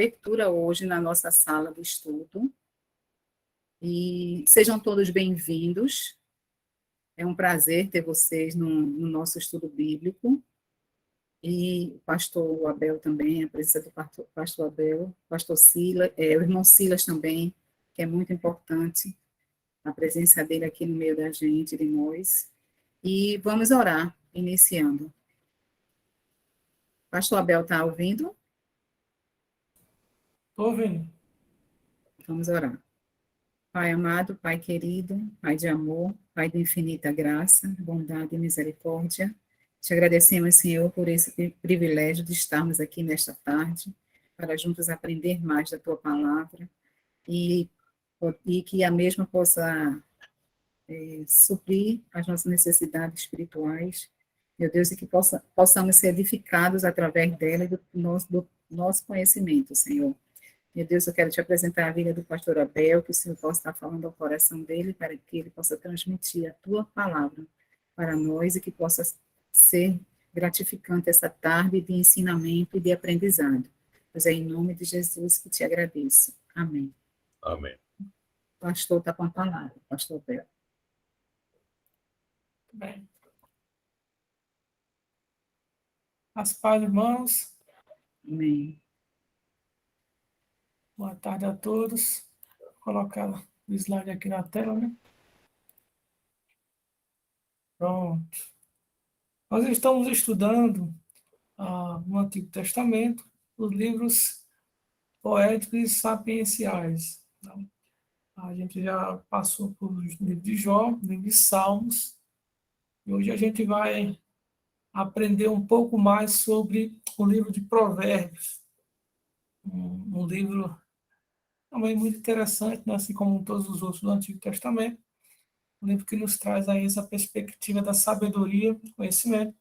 Abertura hoje na nossa sala de estudo. E sejam todos bem-vindos. É um prazer ter vocês no nosso estudo bíblico. E o pastor Abel também, a presença do pastor Abel, pastor Silas, o irmão Silas também, que é muito importante, a presença dele aqui no meio da gente, de nós. E vamos orar, iniciando. Pastor Abel está ouvindo? Estou ouvindo. Vamos orar. Pai amado, Pai querido, Pai de amor, Pai de infinita graça, bondade e misericórdia, te agradecemos, Senhor, por esse privilégio de estarmos aqui nesta tarde, para juntos aprender mais da Tua palavra e que a mesma possa suprir as nossas necessidades espirituais, meu Deus, e que possamos ser edificados através dela e do nosso conhecimento, Senhor. Meu Deus, eu quero te apresentar a vida do pastor Abel, que o Senhor possa estar falando ao coração dele, para que ele possa transmitir a tua palavra para nós e que possa ser gratificante essa tarde de ensinamento e de aprendizado. Pois é em nome de Jesus que te agradeço. Amém. Amém. O pastor está com a palavra, pastor Abel. Bem. As paz, irmãos. Amém. Boa tarde a todos. Vou colocar o slide aqui na tela, né? Pronto. Nós estamos estudando no Antigo Testamento os livros poéticos e sapienciais. Então, a gente já passou por livro de Jó, livro de Salmos, e hoje a gente vai aprender um pouco mais sobre o livro de Provérbios, um livro também muito interessante, né? Assim como todos os outros do Antigo Testamento, um livro que nos traz aí essa perspectiva da sabedoria, conhecimento,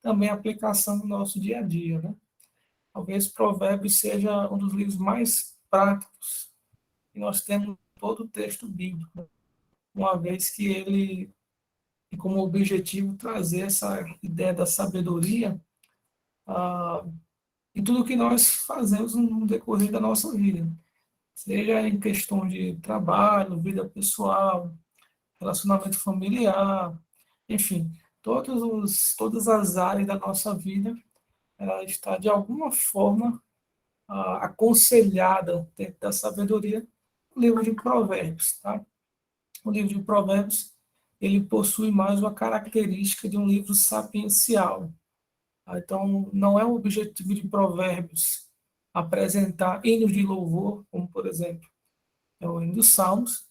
também a aplicação no nosso dia a dia, né? Talvez Provérbios seja um dos livros mais práticos que nós temos em todo o texto bíblico, uma vez que ele tem como objetivo trazer essa ideia da sabedoria em tudo que nós fazemos no decorrer da nossa vida, seja em questão de trabalho, vida pessoal, relacionamento familiar, enfim, todas as áreas da nossa vida, ela está de alguma forma aconselhada dentro da sabedoria no livro de Provérbios, tá? O livro de Provérbios, ele possui mais uma característica de um livro sapiencial. Tá? Então, não é o objetivo de Provérbios apresentar hinos de louvor, como, por exemplo, é o hino dos Salmos.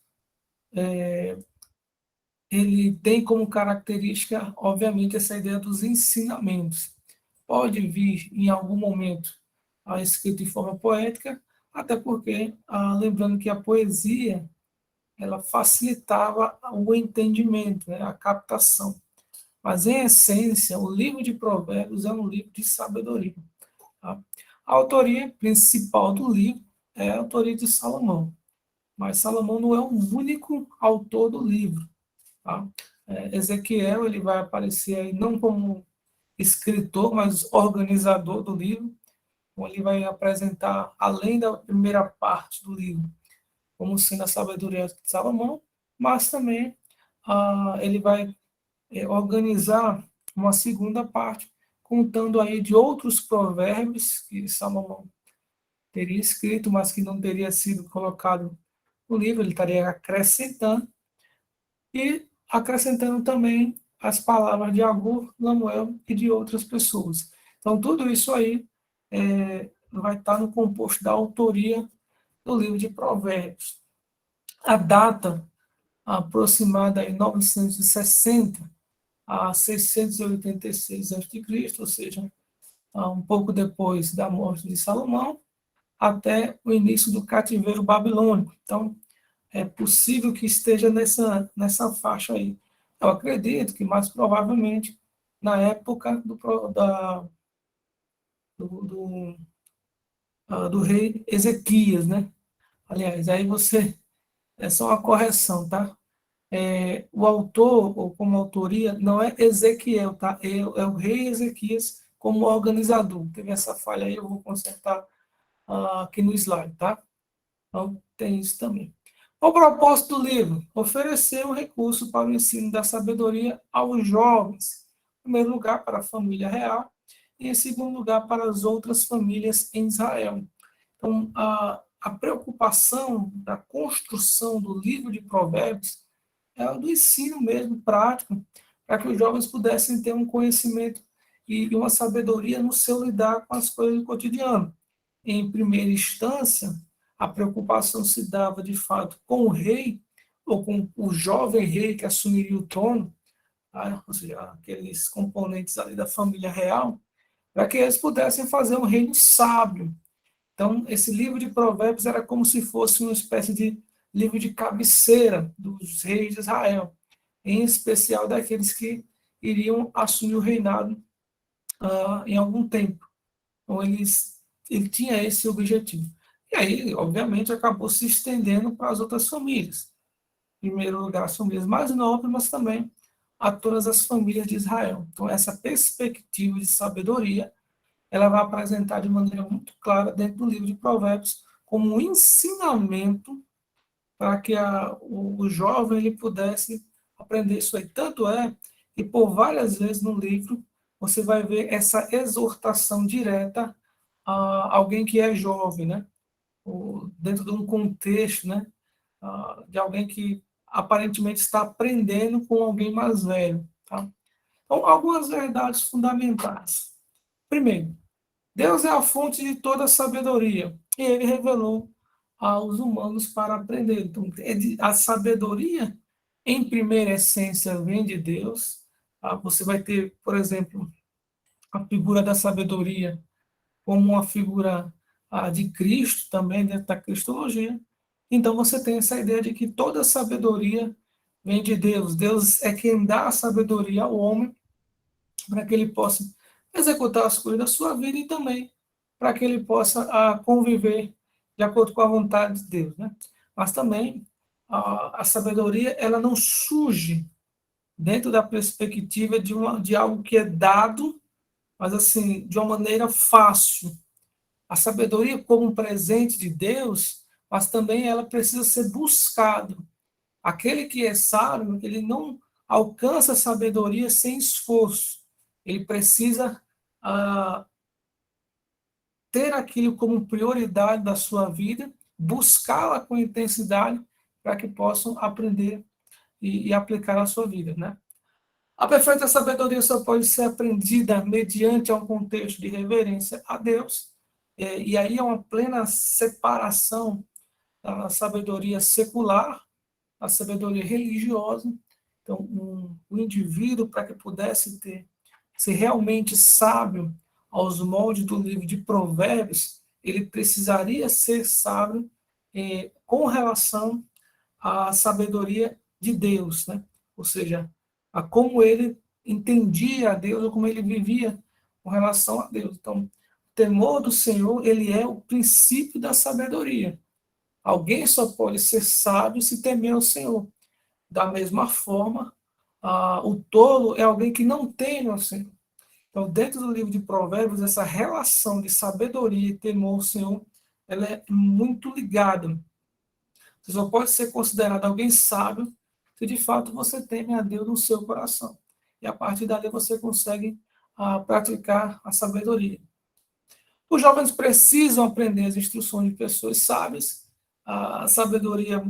Ele tem como característica, obviamente, essa ideia dos ensinamentos. Pode vir, em algum momento, escrito de forma poética, até porque, lembrando que a poesia ela facilitava o entendimento, né, a captação. Mas, em essência, o livro de Provérbios é um livro de sabedoria. Tá? A autoria principal do livro é a autoria de Salomão. Mas Salomão não é o único autor do livro. Tá? Ezequiel ele vai aparecer aí não como escritor, mas organizador do livro. Então, ele vai apresentar, além da primeira parte do livro, como sendo a sabedoria de Salomão, mas também ele vai organizar uma segunda parte, contando aí de outros provérbios que Salomão teria escrito, mas que não teria sido colocado no livro, ele estaria acrescentando, e acrescentando também as palavras de Agur, Lamuel e de outras pessoas. Então, tudo isso aí vai estar no composto da autoria do livro de Provérbios. A data aproximada em 960 a 686 a.C., ou seja, um pouco depois da morte de Salomão, até o início do cativeiro babilônico. Então, é possível que esteja nessa faixa aí. Eu acredito que, mais provavelmente, na época do rei Ezequias, né? Aliás, aí é só uma correção, tá? O autor, ou como autoria, não é Ezequiel, tá? É o rei Ezequias como organizador. Teve essa falha aí, eu vou consertar aqui no slide, tá? Então, tem isso também. O propósito do livro? Oferecer um recurso para o ensino da sabedoria aos jovens. Em primeiro lugar, para a família real, e em segundo lugar, para as outras famílias em Israel. Então, a preocupação da construção do livro de Provérbios é o do ensino mesmo, prático, para que os jovens pudessem ter um conhecimento e uma sabedoria no seu lidar com as coisas do cotidiano. Em primeira instância, a preocupação se dava, de fato, com o rei, ou com o jovem rei que assumiria o trono, tá? Ou seja, aqueles componentes ali da família real, para que eles pudessem fazer um reino sábio. Então, esse livro de Provérbios era como se fosse uma espécie de livro de cabeceira dos reis de Israel, em especial daqueles que iriam assumir o reinado em algum tempo. Então, ele tinha esse objetivo. E aí, obviamente, acabou se estendendo para as outras famílias. Em primeiro lugar, as famílias mais nobres, mas também a todas as famílias de Israel. Então, essa perspectiva de sabedoria, ela vai apresentar de maneira muito clara dentro do livro de Provérbios como um ensinamento para que o jovem ele pudesse aprender isso aí. Tanto é que por várias vezes no livro você vai ver essa exortação direta a alguém que é jovem, né? Dentro de um contexto, né? De alguém que aparentemente está aprendendo com alguém mais velho, tá? Então, algumas verdades fundamentais. Primeiro, Deus é a fonte de toda sabedoria e ele revelou aos humanos para aprender. Então, a sabedoria, em primeira essência, vem de Deus. Você vai ter, por exemplo, a figura da sabedoria como uma figura de Cristo também, dentro da cristologia. Então, você tem essa ideia de que toda sabedoria vem de Deus. Deus é quem dá a sabedoria ao homem para que ele possa executar as coisas da sua vida e também para que ele possa conviver de acordo com a vontade de Deus, né? Mas também a sabedoria ela não surge dentro da perspectiva de algo que é dado, mas assim de uma maneira fácil. A sabedoria como um presente de Deus, mas também ela precisa ser buscado. Aquele que é sábio, ele não alcança a sabedoria sem esforço. Ele precisa ter aquilo como prioridade da sua vida, buscá-la com intensidade para que possam aprender e aplicar na sua vida, né? A perfeita sabedoria só pode ser aprendida mediante um contexto de reverência a Deus, e aí é uma plena separação da sabedoria secular, da sabedoria religiosa. Então, o indivíduo, para que pudesse ser realmente sábio aos moldes do livro de Provérbios, ele precisaria ser sábio com relação à sabedoria de Deus, né? Ou seja, a como ele entendia a Deus ou como ele vivia com relação a Deus. Então, o temor do Senhor, ele é o princípio da sabedoria. Alguém só pode ser sábio se temer o Senhor. Da mesma forma, o tolo é alguém que não teme o Senhor. Então, dentro do livro de Provérbios, essa relação de sabedoria e temor ao Senhor, ela é muito ligada. Você só pode ser considerado alguém sábio se de fato você teme a Deus no seu coração. E a partir dali você consegue praticar a sabedoria. Os jovens precisam aprender as instruções de pessoas sábias. A sabedoria,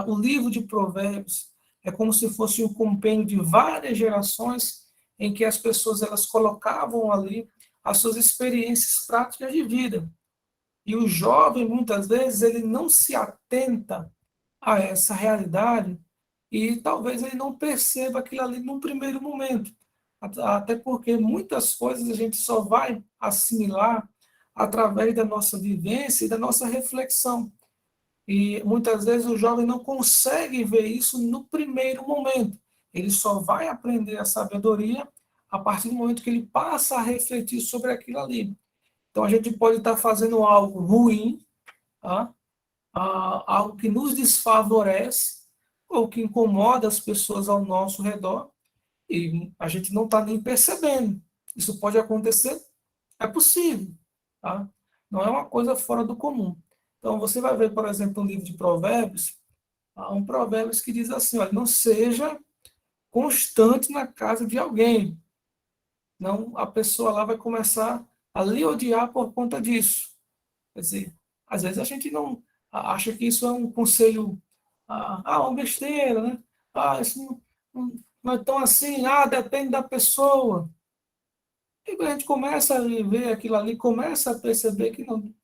o livro de Provérbios é como se fosse um compêndio de várias gerações em que as pessoas elas colocavam ali as suas experiências práticas de vida. E o jovem, muitas vezes, ele não se atenta a essa realidade e talvez ele não perceba aquilo ali num primeiro momento. Até porque muitas coisas a gente só vai assimilar através da nossa vivência e da nossa reflexão. E muitas vezes o jovem não consegue ver isso no primeiro momento. Ele só vai aprender a sabedoria a partir do momento que ele passa a refletir sobre aquilo ali. Então a gente pode estar fazendo algo ruim, tá? Algo que nos desfavorece ou que incomoda as pessoas ao nosso redor e a gente não está nem percebendo. Isso pode acontecer? É possível. Tá? Não é uma coisa fora do comum. Então, você vai ver, por exemplo, no livro de Provérbios, há um Provérbios que diz assim, olha, não seja constante na casa de alguém. Não, a pessoa lá vai começar a lhe odiar por conta disso. Quer dizer, às vezes a gente não acha que isso é um conselho, uma besteira, né? Isso não é tão assim, depende da pessoa. E quando a gente começa a ver aquilo ali, começa a perceber que, não, de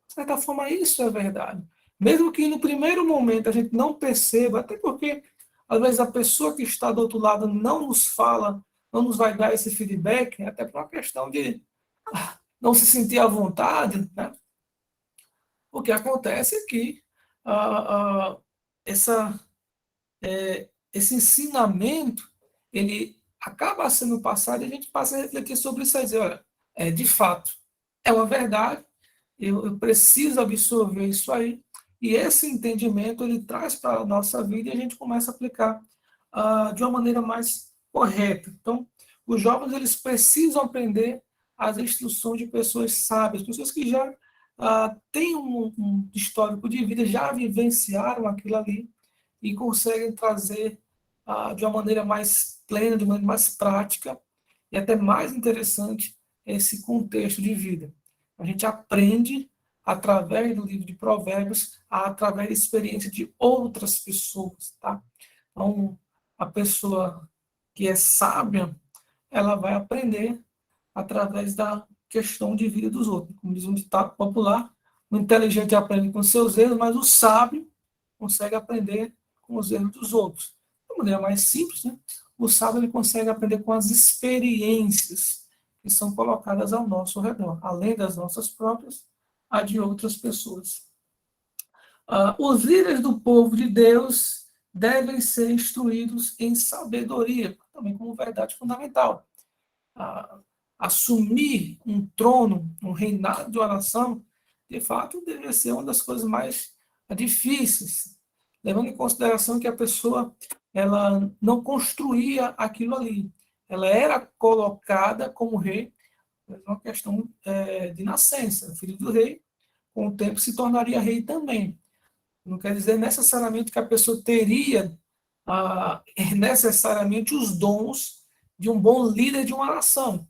certa forma, isso é verdade. Mesmo que no primeiro momento a gente não perceba, até porque, às vezes, a pessoa que está do outro lado não nos fala, não nos vai dar esse feedback, até por uma questão de não se sentir à vontade, né? O que acontece é que ah, ah, essa, esse ensinamento, ele acaba sendo passado e a gente passa a refletir sobre isso e dizer, olha, de fato, é uma verdade, eu preciso absorver isso aí, e esse entendimento ele traz para a nossa vida e a gente começa a aplicar de uma maneira mais correta. Então, os jovens eles precisam aprender as instruções de pessoas sábias, pessoas que já têm um histórico de vida, já vivenciaram aquilo ali e conseguem trazer de uma maneira mais plena, de uma maneira mais prática e até mais interessante esse contexto de vida. A gente aprende através do livro de Provérbios, através da experiência de outras pessoas, tá? Então, a pessoa que é sábia, ela vai aprender através da questão de vida dos outros. Como diz um ditado popular, o inteligente aprende com seus erros, mas o sábio consegue aprender com os erros dos outros. De maneira mais simples, né? O sábio ele consegue aprender com as experiências que são colocadas ao nosso redor, além das nossas próprias, a de outras pessoas. Os líderes do povo de Deus devem ser instruídos em sabedoria, também como verdade fundamental. Assumir um trono, um reinado de uma nação, de fato, deveria ser uma das coisas mais difíceis, levando em consideração que a pessoa ela não construía aquilo ali. Ela era colocada como rei, por uma questão de nascença. O filho do rei, com o tempo, se tornaria rei também. Não quer dizer necessariamente que a pessoa teria necessariamente os dons de um bom líder de uma nação.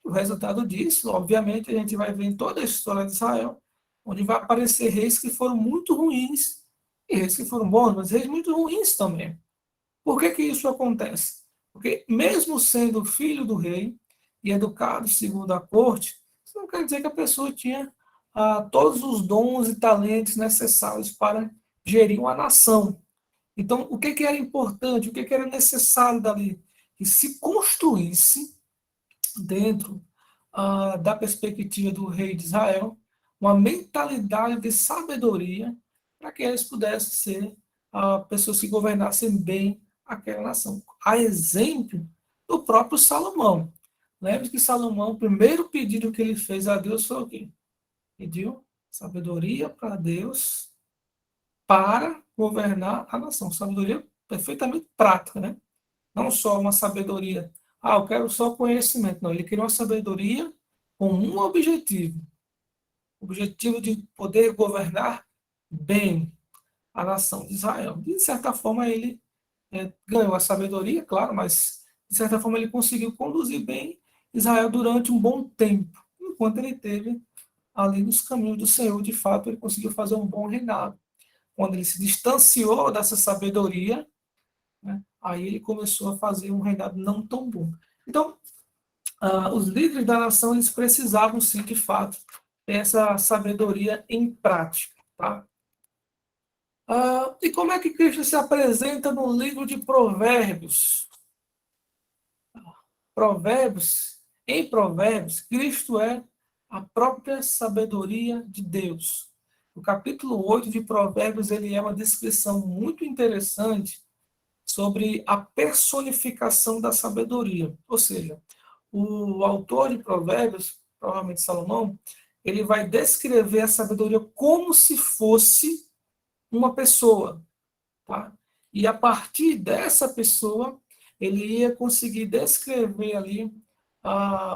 O resultado disso, obviamente, a gente vai ver em toda a história de Israel, onde vai aparecer reis que foram muito ruins e reis que foram bons, mas reis muito ruins também. Por que isso acontece? Porque mesmo sendo filho do rei e educado segundo a corte, isso não quer dizer que a pessoa tinha todos os dons e talentos necessários para gerir uma nação. Então, o que era importante, o que era necessário dali? Que se construísse dentro da perspectiva do rei de Israel, uma mentalidade de sabedoria para que eles pudessem ser pessoas que governassem bem aquela nação. A exemplo do próprio Salomão. Lembre que Salomão, o primeiro pedido que ele fez a Deus foi o quê? Pediu sabedoria para Deus para governar a nação. Sabedoria perfeitamente prática, né? Não só uma sabedoria, eu quero só conhecimento. Não, ele queria uma sabedoria com um objetivo. O objetivo de poder governar bem a nação de Israel. De certa forma, ele ganhou a sabedoria, claro, mas de certa forma ele conseguiu conduzir bem Israel durante um bom tempo, enquanto ele teve ali nos caminhos do Senhor, de fato, ele conseguiu fazer um bom reinado. Quando ele se distanciou dessa sabedoria, né, aí ele começou a fazer um reinado não tão bom. Então, os líderes da nação eles precisavam, sim, de fato, ter essa sabedoria em prática. Tá? E como é que Cristo se apresenta no livro de Provérbios? Em Provérbios, Cristo é a própria sabedoria de Deus. O capítulo 8 de Provérbios ele é uma descrição muito interessante sobre a personificação da sabedoria. Ou seja, o autor de Provérbios, provavelmente Salomão, ele vai descrever a sabedoria como se fosse uma pessoa. Tá? E a partir dessa pessoa, ele ia conseguir descrever ali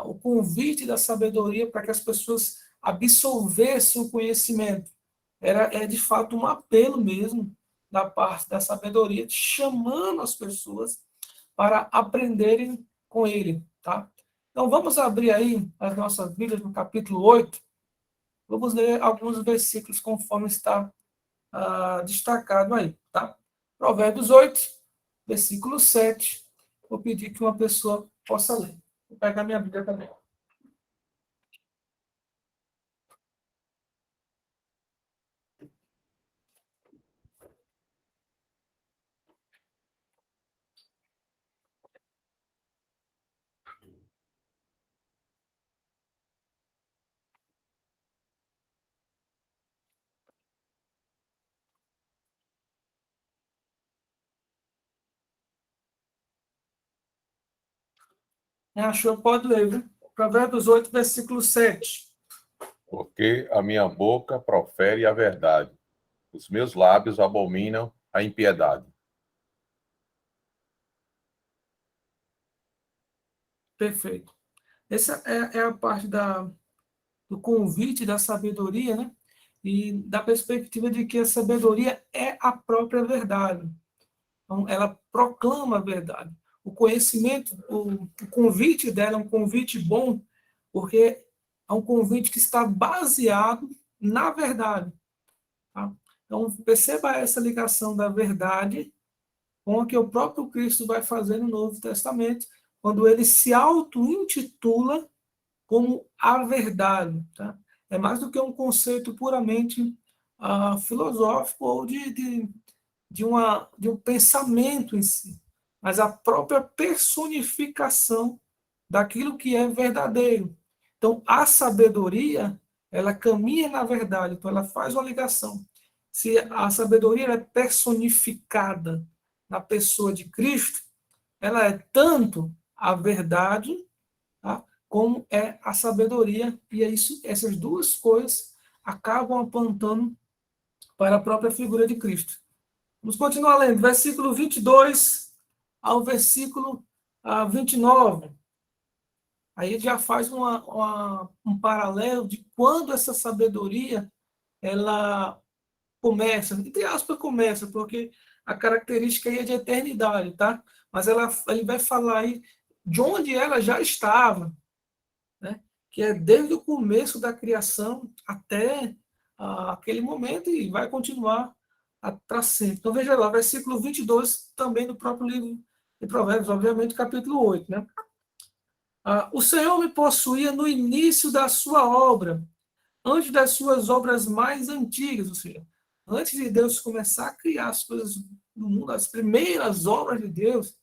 o convite da sabedoria para que as pessoas absorvessem o conhecimento. É de fato um apelo mesmo da parte da sabedoria, chamando as pessoas para aprenderem com ele, tá? Então vamos abrir aí as nossas Bíblias no capítulo 8. Vamos ler alguns versículos conforme está destacado aí, tá? Provérbios 8, versículo 7. Vou pedir que uma pessoa possa ler. Vou pegar minha Bíblia também. Achou? Pode ler, viu? Provérbios 8, versículo 7. Porque a minha boca profere a verdade, os meus lábios abominam a impiedade. Perfeito. Essa é a parte do convite da sabedoria, né? E da perspectiva de que a sabedoria é a própria verdade. Então, ela proclama a verdade. O conhecimento, o convite dela é um convite bom, porque é um convite que está baseado na verdade. Tá? Então, perceba essa ligação da verdade com o que o próprio Cristo vai fazer no Novo Testamento, quando ele se auto-intitula como a verdade. Tá? É mais do que um conceito puramente filosófico ou de um pensamento em si, mas a própria personificação daquilo que é verdadeiro. Então, a sabedoria, ela caminha na verdade, então ela faz uma ligação. Se a sabedoria é personificada na pessoa de Cristo, ela é tanto a verdade, tá, como é a sabedoria, e é isso, essas duas coisas acabam apontando para a própria figura de Cristo. Vamos continuar lendo, versículo 22 ao versículo 29. Aí já faz um paralelo de quando essa sabedoria ela começa, entre aspas, começa, porque a característica aí é de eternidade, tá? Mas ele vai falar aí de onde ela já estava, né? Que é desde o começo da criação até aquele momento e vai continuar para sempre. Então veja lá, versículo 22, também do próprio livro de Provérbios, obviamente, capítulo 8, né? O Senhor me possuía no início da sua obra, antes das suas obras mais antigas, ou seja, antes de Deus começar a criar as coisas do mundo, as primeiras obras de Deus,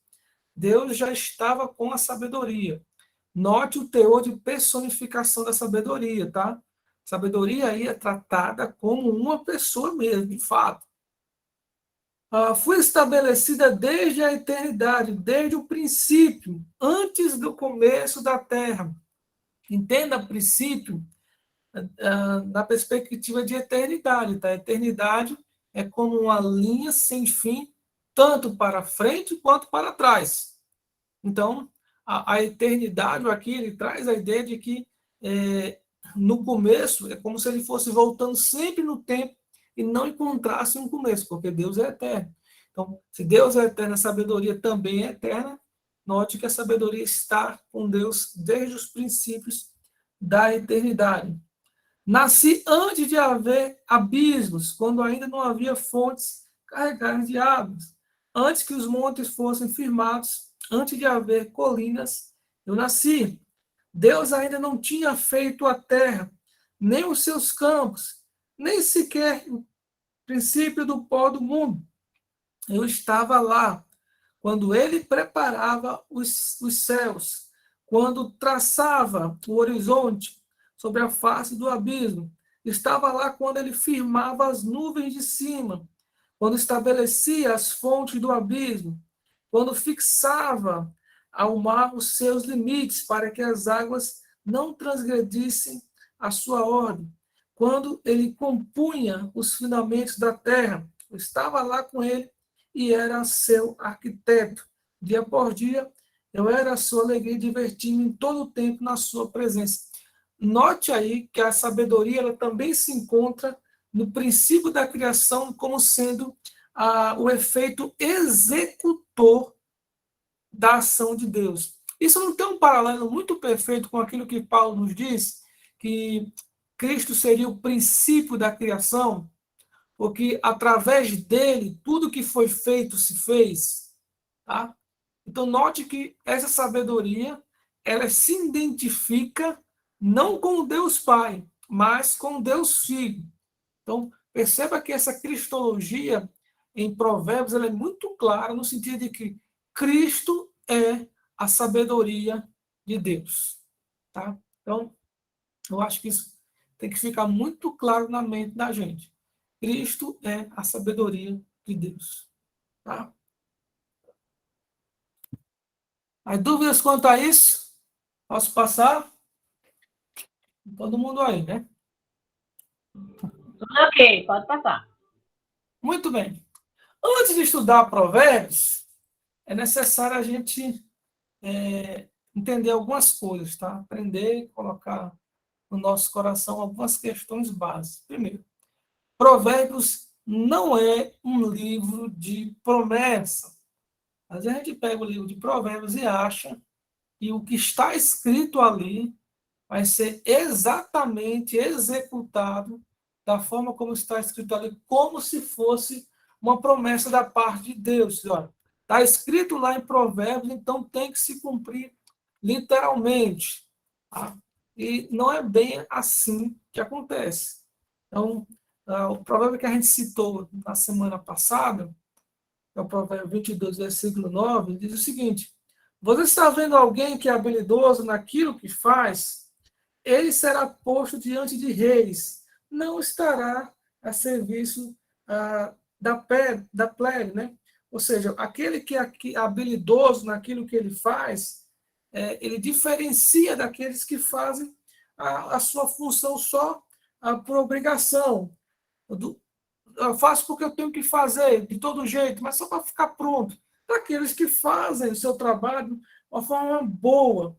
Deus já estava com a sabedoria. Note o teor de personificação da sabedoria, tá? Sabedoria aí é tratada como uma pessoa mesmo, de fato. Foi estabelecida desde a eternidade, desde o princípio, antes do começo da Terra. Entenda princípio na perspectiva de eternidade, tá? Eternidade é como uma linha sem fim, tanto para frente quanto para trás. Então, a eternidade aqui, ele traz a ideia de que no começo é como se ele fosse voltando sempre no tempo e não encontrasse um começo, porque Deus é eterno. Então, se Deus é eterno, a sabedoria também é eterna. Note que a sabedoria está com Deus desde os princípios da eternidade. Nasci antes de haver abismos, quando ainda não havia fontes carregadas de águas. Antes que os montes fossem firmados, antes de haver colinas, eu nasci. Deus ainda não tinha feito a terra, nem os seus campos, nem sequer o princípio do pó do mundo. Eu estava lá, quando ele preparava os céus, quando traçava o horizonte sobre a face do abismo. Estava lá quando ele firmava as nuvens de cima, quando estabelecia as fontes do abismo, quando fixava ao mar os seus limites para que as águas não transgredissem a sua ordem, quando ele compunha os fundamentos da terra. Eu estava lá com ele e era seu arquiteto. Dia por dia, eu era a sua alegria e divertir-me em todo o tempo na sua presença. note aí que a sabedoria ela também se encontra no princípio da criação como sendo o efeito executor da ação de Deus. Isso não tem um paralelo muito perfeito com aquilo que Paulo nos diz, que Cristo seria o princípio da criação, porque através dele tudo que foi feito se fez, tá? Então note que essa sabedoria ela se identifica não com o Deus Pai, mas com o Deus Filho. Então perceba que essa cristologia em Provérbios ela é muito clara no sentido de que Cristo é a sabedoria de Deus, tá? Então eu acho que isso tem que ficar muito claro na mente da gente. Cristo é a sabedoria de Deus. Tá? As dúvidas quanto a isso? Posso passar? Todo mundo aí, né? Ok, pode passar. Muito bem. Antes de estudar Provérbios, é necessário a gente entender algumas coisas, tá? Aprender e colocar no nosso coração algumas questões básicas. Primeiro, Provérbios não é um livro de promessa. Às vezes a gente pega o livro de Provérbios e acha que o que está escrito ali vai ser exatamente executado da forma como está escrito ali, como se fosse uma promessa da parte de Deus. Está escrito lá em Provérbios, então tem que se cumprir literalmente. Tá? E não é bem assim que acontece. Então, o provérbio que a gente citou na semana passada, é o provérbio 22, versículo 9, diz o seguinte: você está vendo alguém que é habilidoso naquilo que faz? Ele será posto diante de reis, não estará a serviço da plebe, né? Ou seja, aquele que é habilidoso naquilo que ele faz, ele diferencia daqueles que fazem a sua função só por obrigação. Eu faço porque eu tenho que fazer, de todo jeito, mas só para ficar pronto. Daqueles que fazem o seu trabalho de uma forma boa.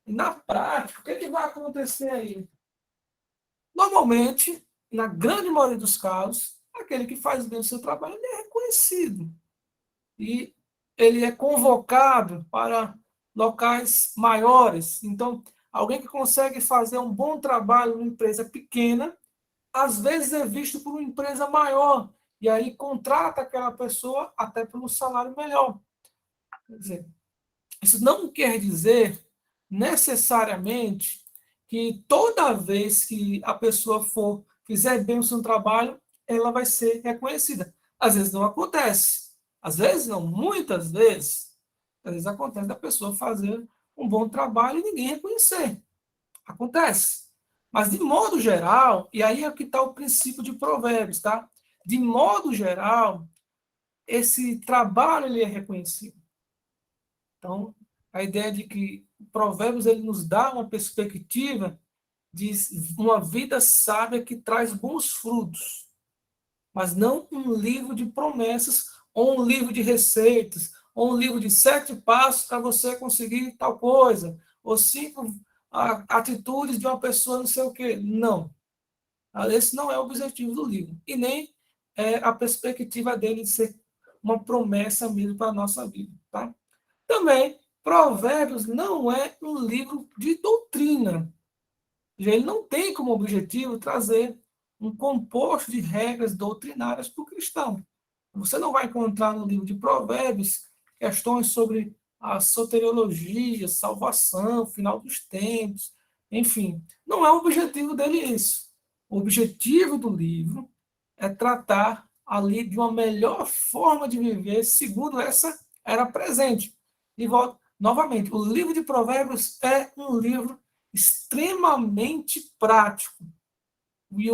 E na prática, o que vai acontecer aí? Normalmente, na grande maioria dos casos, aquele que faz bem o seu trabalho ele é reconhecido. E ele é convocado para locais maiores. Então, alguém que consegue fazer um bom trabalho numa empresa pequena, às vezes é visto por uma empresa maior. E aí contrata aquela pessoa até por um salário melhor. Quer dizer, isso não quer dizer necessariamente que toda vez que a pessoa fizer bem o seu trabalho, ela vai ser reconhecida. Às vezes não acontece. Às vezes não, muitas vezes. Às vezes acontece da pessoa fazer um bom trabalho e ninguém reconhecer. Acontece. Mas de modo geral, e aí é que está o princípio de Provérbios, tá? De modo geral, esse trabalho ele é reconhecido. Então, a ideia de que Provérbios ele nos dá uma perspectiva de uma vida sábia que traz bons frutos, mas não um livro de promessas ou um livro de receitas ou um livro de 7 passos para você conseguir tal coisa ou 5 atitudes de uma pessoa não sei o quê. Não. Esse não é o objetivo do livro e nem é a perspectiva dele de ser uma promessa mesmo para a nossa vida, tá? Também, Provérbios não é um livro de doutrina. Ele não tem como objetivo trazer um composto de regras doutrinárias para o cristão. Você não vai encontrar no livro de Provérbios questões sobre a soteriologia, salvação, final dos tempos, enfim. Não é o objetivo dele isso. O objetivo do livro é tratar ali de uma melhor forma de viver segundo essa era presente. E volto novamente, o livro de Provérbios é um livro extremamente prático. E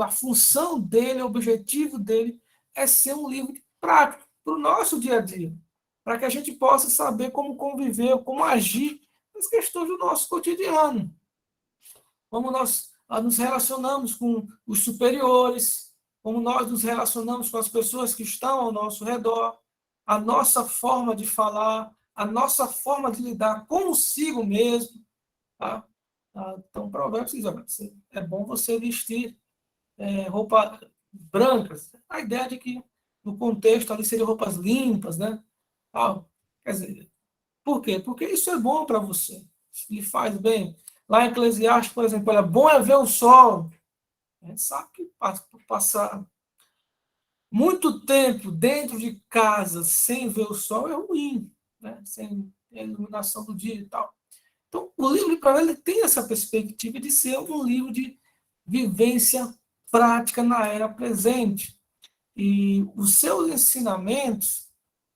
a função dele, o objetivo dele é ser um livro prático para o nosso dia a dia, para que a gente possa saber como conviver, como agir nas questões do nosso cotidiano. Como nós nos relacionamos com os superiores, como nós nos relacionamos com as pessoas que estão ao nosso redor, a nossa forma de falar, a nossa forma de lidar consigo mesmo. Tá? Então, Provérbios diz, olha, é bom você vestir roupas brancas. A ideia de que, no contexto, ali seriam roupas limpas, né? Quer dizer, por quê? Porque isso é bom para você, lhe faz bem. Lá em Eclesiastes, por exemplo, olha, bom é ver o sol. A gente sabe que passar muito tempo dentro de casa sem ver o sol é ruim, né? Sem a iluminação do dia e tal. Então, o livro de Provérbios ele tem essa perspectiva de ser um livro de vivência prática na era presente. E os seus ensinamentos,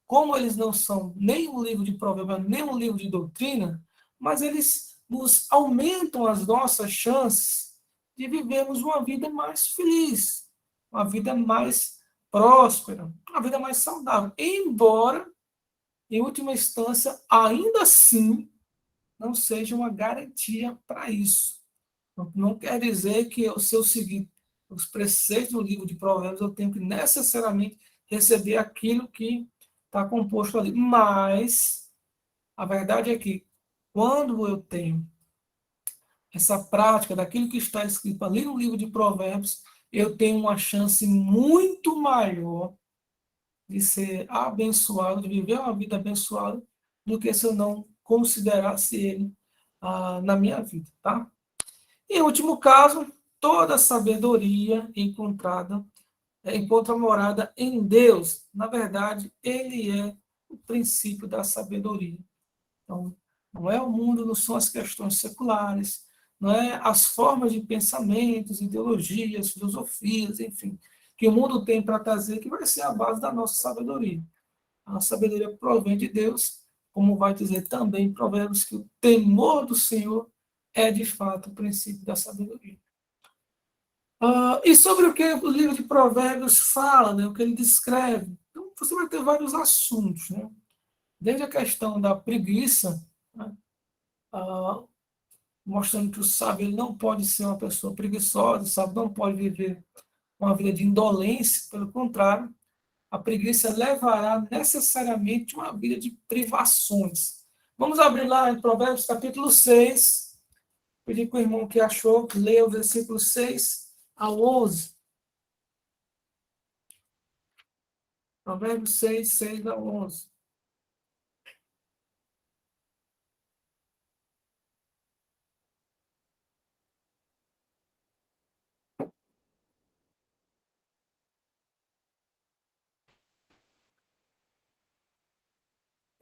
como eles não são nem um livro de provérbios, nem um livro de doutrina, mas eles nos aumentam as nossas chances de vivermos uma vida mais feliz, uma vida mais próspera, uma vida mais saudável. Embora, em última instância, ainda assim, não seja uma garantia para isso. Não quer dizer que se eu seguir os preceitos do livro de Provérbios, eu tenho que necessariamente receber aquilo que está composto ali. Mas a verdade é que quando eu tenho essa prática daquilo que está escrito ali no livro de Provérbios, eu tenho uma chance muito maior de ser abençoado, de viver uma vida abençoada, do que se eu não considerasse ele na minha vida, tá? Em último caso, toda sabedoria encontra morada em Deus. Na verdade, ele é o princípio da sabedoria. Então, não é o mundo, não são as questões seculares, não é as formas de pensamentos, ideologias, filosofias, enfim, que o mundo tem para trazer, que vai ser a base da nossa sabedoria. A sabedoria provém de Deus, como vai dizer também em Provérbios, que o temor do Senhor é, de fato, o princípio da sabedoria. E sobre o que o livro de Provérbios fala, né, o que ele descreve? Então, você vai ter vários assuntos, né? Desde a questão da preguiça, né, mostrando que o sábio ele não pode ser uma pessoa preguiçosa, o sábio não pode viver uma vida de indolência, pelo contrário, a preguiça levará necessariamente uma vida de privações. Vamos abrir lá em Provérbios capítulo 6, pedir para o irmão que achou, que leia o versículo 6 ao 11. Provérbios 6, 6 ao 11.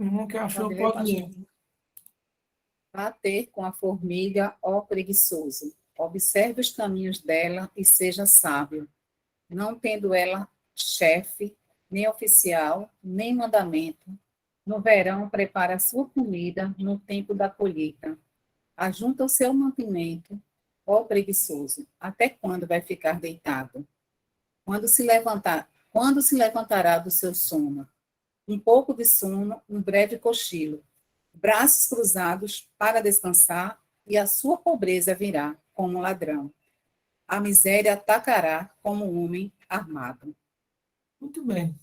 O irmão que achou, Pode ler, pode ler. pastor. Bater com a formiga, ó preguiçoso. Observe os caminhos dela e seja sábio. Não tendo ela chefe, nem oficial, nem mandamento. No verão, prepara a sua comida, no tempo da colheita. Ajunta o seu mantimento, ó preguiçoso. Até quando vai ficar deitado? Quando se levantará do seu sono? Um pouco de sono, um breve cochilo. Braços cruzados para descansar, e a sua pobreza virá como um ladrão. A miséria atacará como um homem armado. Muito bem.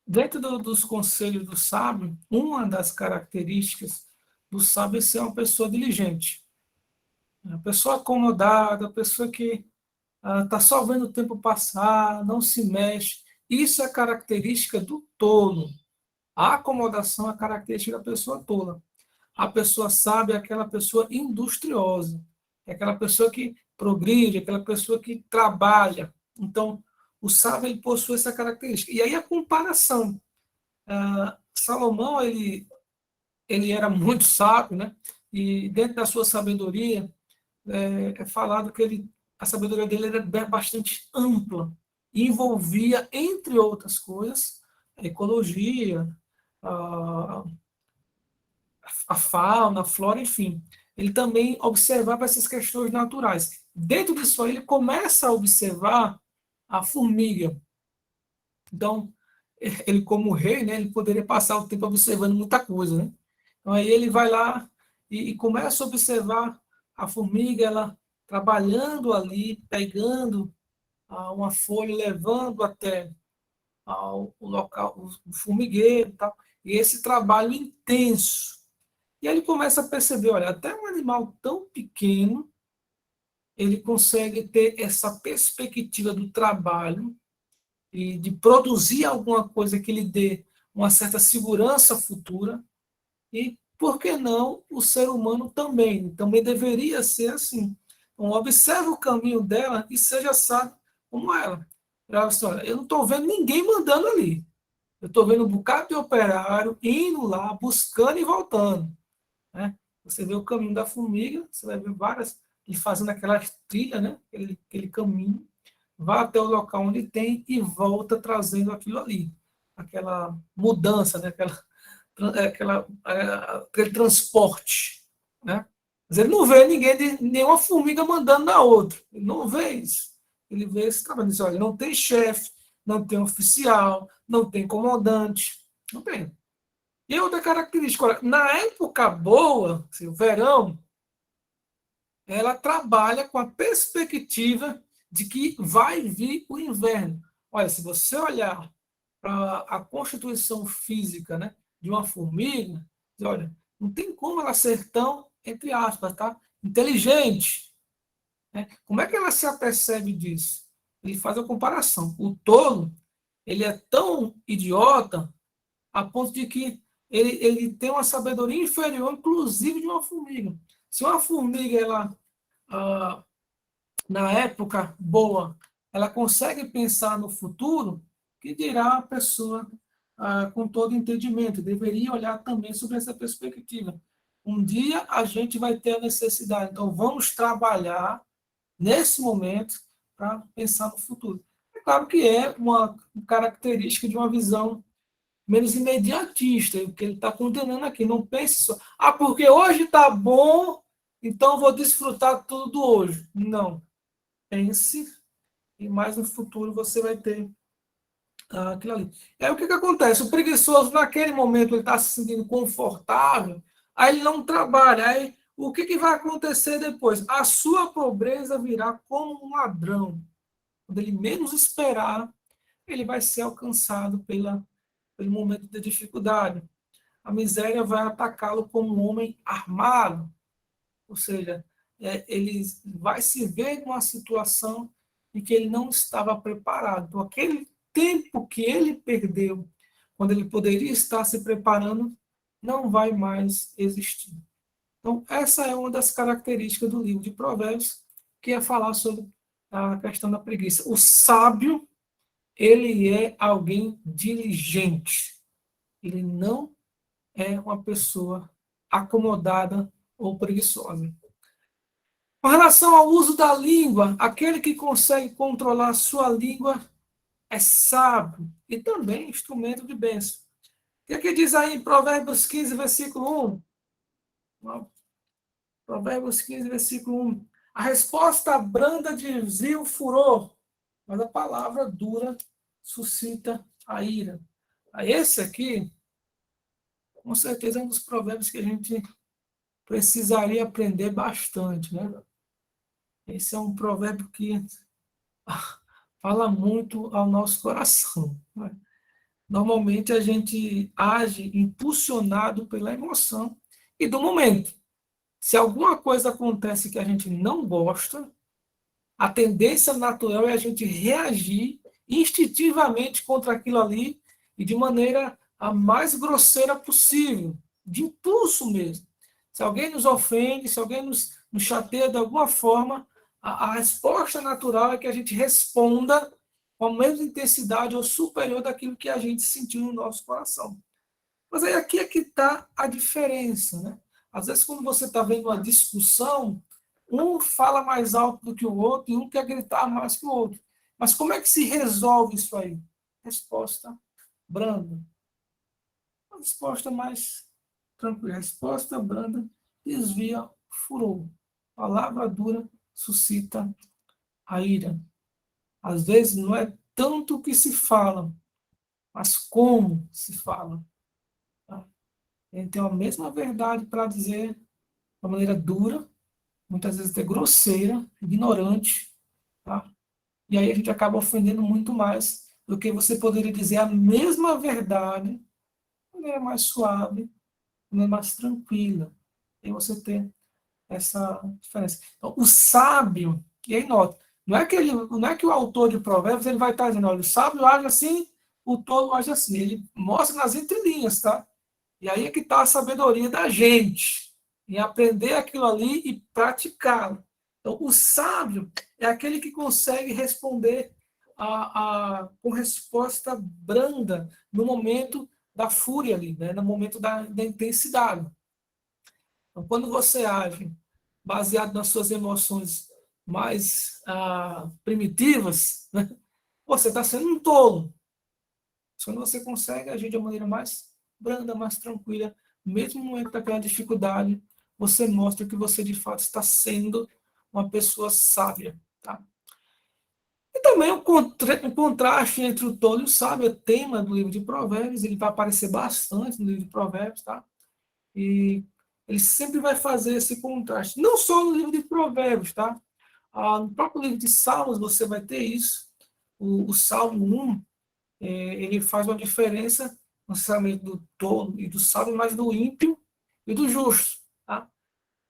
Dentro dos conselhos do sábio, uma das características do sábio é ser uma pessoa diligente. Uma pessoa acomodada, a pessoa que está só vendo o tempo passar, não se mexe. Isso é característica do tolo. A acomodação é a característica da pessoa tola. A pessoa sábia é aquela pessoa industriosa, é aquela pessoa que progride, é aquela pessoa que trabalha. Então, o sábio ele possui essa característica. E aí a comparação. Salomão ele era muito sábio, né? E dentro da sua sabedoria é falado que a sabedoria dele era bastante ampla e envolvia, entre outras coisas, a ecologia, a fauna, a flora, enfim. Ele também observava essas questões naturais. Dentro disso aí, ele começa a observar a formiga. Então, ele como rei, né, ele poderia passar o tempo observando muita coisa, né? Então, aí ele vai lá e começa a observar a formiga, ela trabalhando ali, pegando uma folha, levando até o local, o formigueiro e tal. E esse trabalho intenso. E aí ele começa a perceber, olha, até um animal tão pequeno, ele consegue ter essa perspectiva do trabalho e de produzir alguma coisa que lhe dê uma certa segurança futura. E, por que não, o ser humano também? Também deveria ser assim. Então, observe o caminho dela e seja sábio como ela. Ela assim, olha, eu não estou vendo ninguém mandando ali. Eu estou vendo um bocado de operário indo lá, buscando e voltando. Né? Você vê o caminho da formiga, você vai ver várias, ele fazendo aquela trilha, né? aquele caminho, vai até o local onde tem e volta trazendo aquilo ali. Aquela mudança, né? Aquele transporte. Né? Mas ele não vê nenhuma formiga mandando na outra. Ele não vê isso. Ele vê esse trabalho. Ele diz, olha, não tem chefe, não tem oficial, não tem comandante. Não tem. E outra característica, olha, na época boa, assim, o verão, ela trabalha com a perspectiva de que vai vir o inverno. Olha, se você olhar para a constituição física, né, de uma formiga, olha, não tem como ela ser tão, entre aspas, tá, inteligente. Né? Como é que ela se apercebe disso? Ele faz a comparação. O tolo, ele é tão idiota a ponto de que ele tem uma sabedoria inferior, inclusive, de uma formiga. Se uma formiga, ela, ah, na época boa, ela consegue pensar no futuro, que dirá a pessoa com todo entendimento? Deveria olhar também sobre essa perspectiva. Um dia a gente vai ter a necessidade, então vamos trabalhar nesse momento para pensar no futuro. É claro que é uma característica de uma visão menos imediatista, o que ele está condenando aqui. Não pense só, porque hoje está bom, então vou desfrutar tudo do hoje. Não. Pense, e mais no futuro você vai ter aquilo ali. Aí o que acontece? O preguiçoso, naquele momento, ele está se sentindo confortável, aí ele não trabalha. Aí o que vai acontecer depois? A sua pobreza virá como um ladrão. Quando ele menos esperar, ele vai ser alcançado pelo momento de dificuldade. A miséria vai atacá-lo como um homem armado, ou seja, ele vai se ver numa situação em que ele não estava preparado. Então, aquele tempo que ele perdeu, quando ele poderia estar se preparando, não vai mais existir. Então, essa é uma das características do livro de Provérbios, que é falar sobre a questão da preguiça. O sábio, ele é alguém diligente. Ele não é uma pessoa acomodada ou preguiçosa. Com relação ao uso da língua, aquele que consegue controlar a sua língua é sábio e também instrumento de bênção. O que diz aí em Provérbios 15, versículo 1? Provérbios 15, versículo 1. A resposta branda desvia o furor, mas a palavra dura suscita a ira. Esse aqui, com certeza, é um dos provérbios que a gente precisaria aprender bastante, né? Esse é um provérbio que fala muito ao nosso coração. Né? Normalmente a gente age impulsionado pela emoção e do momento. Se alguma coisa acontece que a gente não gosta, a tendência natural é a gente reagir instintivamente contra aquilo ali e de maneira a mais grosseira possível, de impulso mesmo. Se alguém nos ofende, se alguém nos chateia de alguma forma, a resposta natural é que a gente responda com a mesma intensidade ou superior daquilo que a gente sentiu no nosso coração. Mas aí aqui é que está a diferença, né? Às vezes, quando você está vendo uma discussão, um fala mais alto do que o outro e um quer gritar mais que o outro. Mas como é que se resolve isso aí? Resposta branda. Uma resposta mais tranquila. Resposta branda desvia o furor. Palavra dura suscita a ira. Às vezes não é tanto o que se fala, mas como se fala. Tá? Ele tem a mesma verdade para dizer de uma maneira dura, muitas vezes até grosseira, ignorante, tá? E aí a gente acaba ofendendo muito mais do que você poderia dizer a mesma verdade de maneira mais suave, mais tranquila. E você tem essa diferença. Então, o sábio, e aí nota, não é que o autor de Provérbios ele vai estar dizendo, olha, o sábio age assim, o tolo age assim. Ele mostra nas entrelinhas, tá? E aí é que está a sabedoria da gente, em aprender aquilo ali e praticá-lo. Então, o sábio é aquele que consegue responder com resposta branda no momento da fúria ali, né? No momento da intensidade. Então, quando você age baseado nas suas emoções mais primitivas, né? Você está sendo um tolo. Quando você consegue agir de uma maneira mais branda, mais tranquila, mesmo no momento daquela dificuldade, você mostra que você de fato está sendo uma pessoa sábia. Tá? E também o contraste entre o tolo e o sábio é tema do livro de Provérbios, ele vai aparecer bastante no livro de Provérbios, tá? E ele sempre vai fazer esse contraste, não só no livro de Provérbios, tá? No próprio livro de Salmos você vai ter isso. O Salmo 1, ele faz uma diferença, não necessariamente do tolo e do sábio, mas do ímpio e do justo. Tá?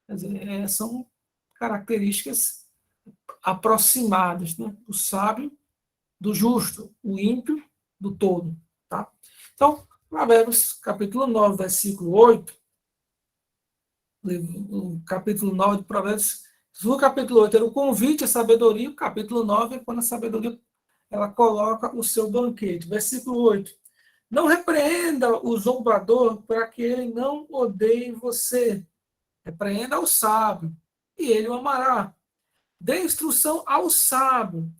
Quer dizer, são características aproximadas, né? Do sábio, do justo, o ímpio, do tolo. Tá? Então, Provérbios, capítulo 9, versículo 8, o capítulo 9 de Provérbios, o capítulo 8 era o convite à sabedoria, o capítulo 9 é quando a sabedoria ela coloca o seu banquete. Versículo 8. Não repreenda o zombador para que ele não odeie você. Repreenda o sábio, e ele o amará. Dê instrução ao sábio,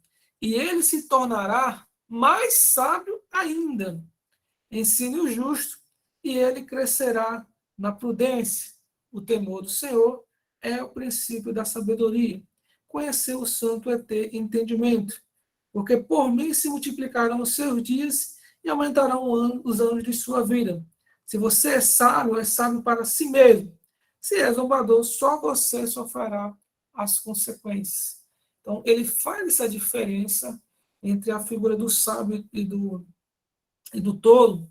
e ele se tornará mais sábio ainda. Ensine o justo, e ele crescerá na prudência. O temor do Senhor é o princípio da sabedoria. Conhecer o santo é ter entendimento, porque por mim se multiplicarão os seus dias e aumentarão os anos de sua vida. Se você é sábio para si mesmo. Se é zombador, só você sofrerá as consequências. Então, ele faz essa diferença entre a figura do sábio e do tolo,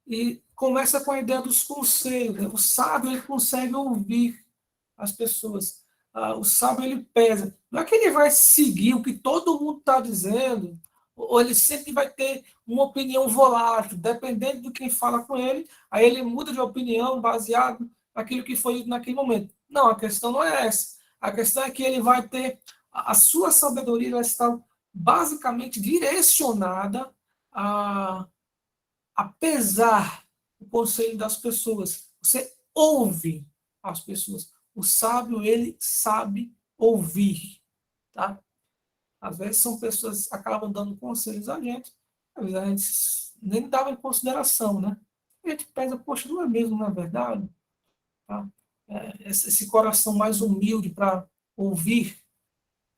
e começa com a ideia dos conselhos. Né? O sábio ele consegue ouvir as pessoas. O sábio ele pesa. Não é que ele vai seguir o que todo mundo está dizendo, ou ele sempre vai ter uma opinião volátil, dependendo de quem fala com ele, aí ele muda de opinião baseado naquilo que foi dito naquele momento. Não, a questão não é essa. A questão é que ele vai ter a sua sabedoria vai estar basicamente direcionada a pesar o conselho das pessoas. Você ouve as pessoas. O sábio, ele sabe ouvir. Tá? Às vezes são pessoas que acabam dando conselhos a gente, às vezes a gente nem dava em consideração, né? E a gente pensa, poxa, não é mesmo, na verdade? Tá? Esse coração mais humilde para ouvir,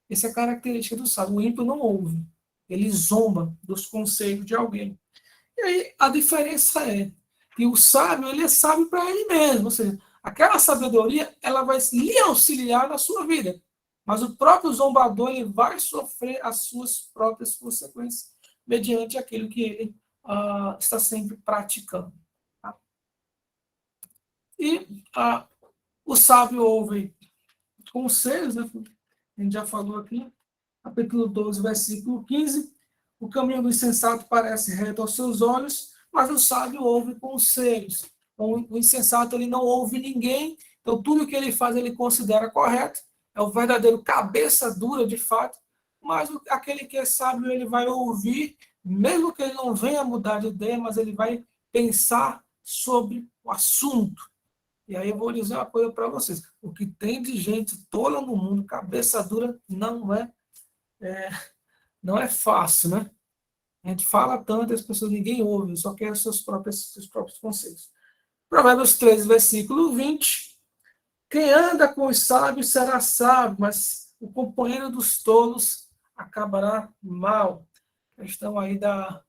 essa é a característica do sábio. O ímpio não ouve, ele zomba dos conselhos de alguém. E aí a diferença é que o sábio, ele é sábio para ele mesmo, ou seja, aquela sabedoria, ela vai lhe auxiliar na sua vida, mas o próprio zombador, ele vai sofrer as suas próprias consequências mediante aquilo que ele está sempre praticando. Tá? E o sábio ouve conselhos, né? A gente já falou aqui, capítulo 12, versículo 15, o caminho do insensato parece reto aos seus olhos, mas o sábio ouve conselhos. Então, o insensato ele não ouve ninguém, então tudo que ele faz ele considera correto, é o verdadeiro cabeça dura de fato, mas aquele que é sábio ele vai ouvir, mesmo que ele não venha mudar de ideia, mas ele vai pensar sobre o assunto. E aí eu vou dizer uma coisa para vocês, o que tem de gente tola no mundo, cabeça dura, não é fácil, né? A gente fala tanto, as pessoas ninguém ouve, só quer seus próprios conselhos. Provérbios 13, versículo 20. Quem anda com os sábios será sábio, mas o companheiro dos tolos acabará mal. A questão aí da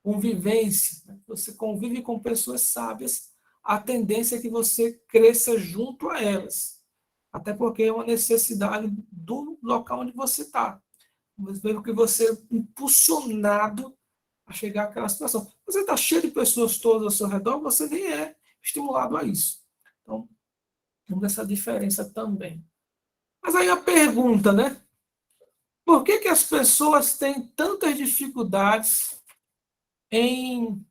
convivência. Né? Você convive com pessoas sábias, a tendência é que você cresça junto a elas. Até porque é uma necessidade do local onde você está. Mesmo que você é impulsionado a chegar àquela situação. Você está cheio de pessoas todas ao seu redor, você nem é estimulado a isso. Então, temos essa diferença também. Mas aí a pergunta, né? Por que que as pessoas têm tantas dificuldades em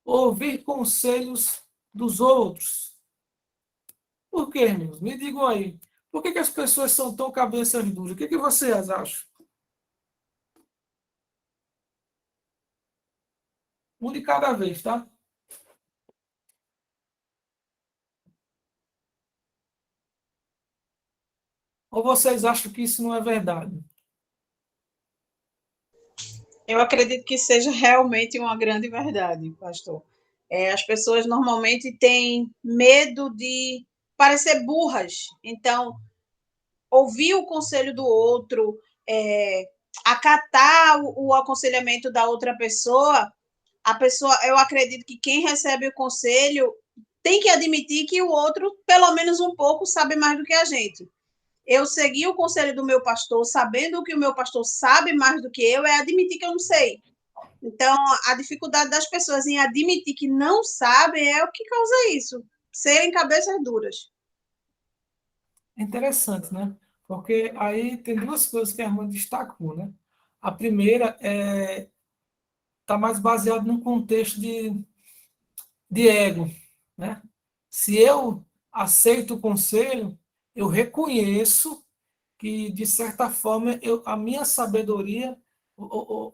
ouvir conselhos dos outros? Por quê, meus? Me digam aí. Por que que as pessoas são tão cabeças duras? O que que vocês acham? Um de cada vez, tá? Ou vocês acham que isso não é verdade? Eu acredito que seja realmente uma grande verdade, pastor. As pessoas normalmente têm medo de parecer burras. Então, ouvir o conselho do outro, acatar o aconselhamento da outra pessoa, eu acredito que quem recebe o conselho tem que admitir que o outro, pelo menos um pouco, sabe mais do que a gente. Eu segui o conselho do meu pastor, sabendo que o meu pastor sabe mais do que eu, é admitir que eu não sei. Então, a dificuldade das pessoas em admitir que não sabem é o que causa isso, serem cabeças duras. É interessante, né? Porque aí tem duas coisas que a irmã destacou, né? A primeira está mais baseado num contexto de ego, né? Se eu aceito o conselho, eu reconheço que, de certa forma, a minha sabedoria,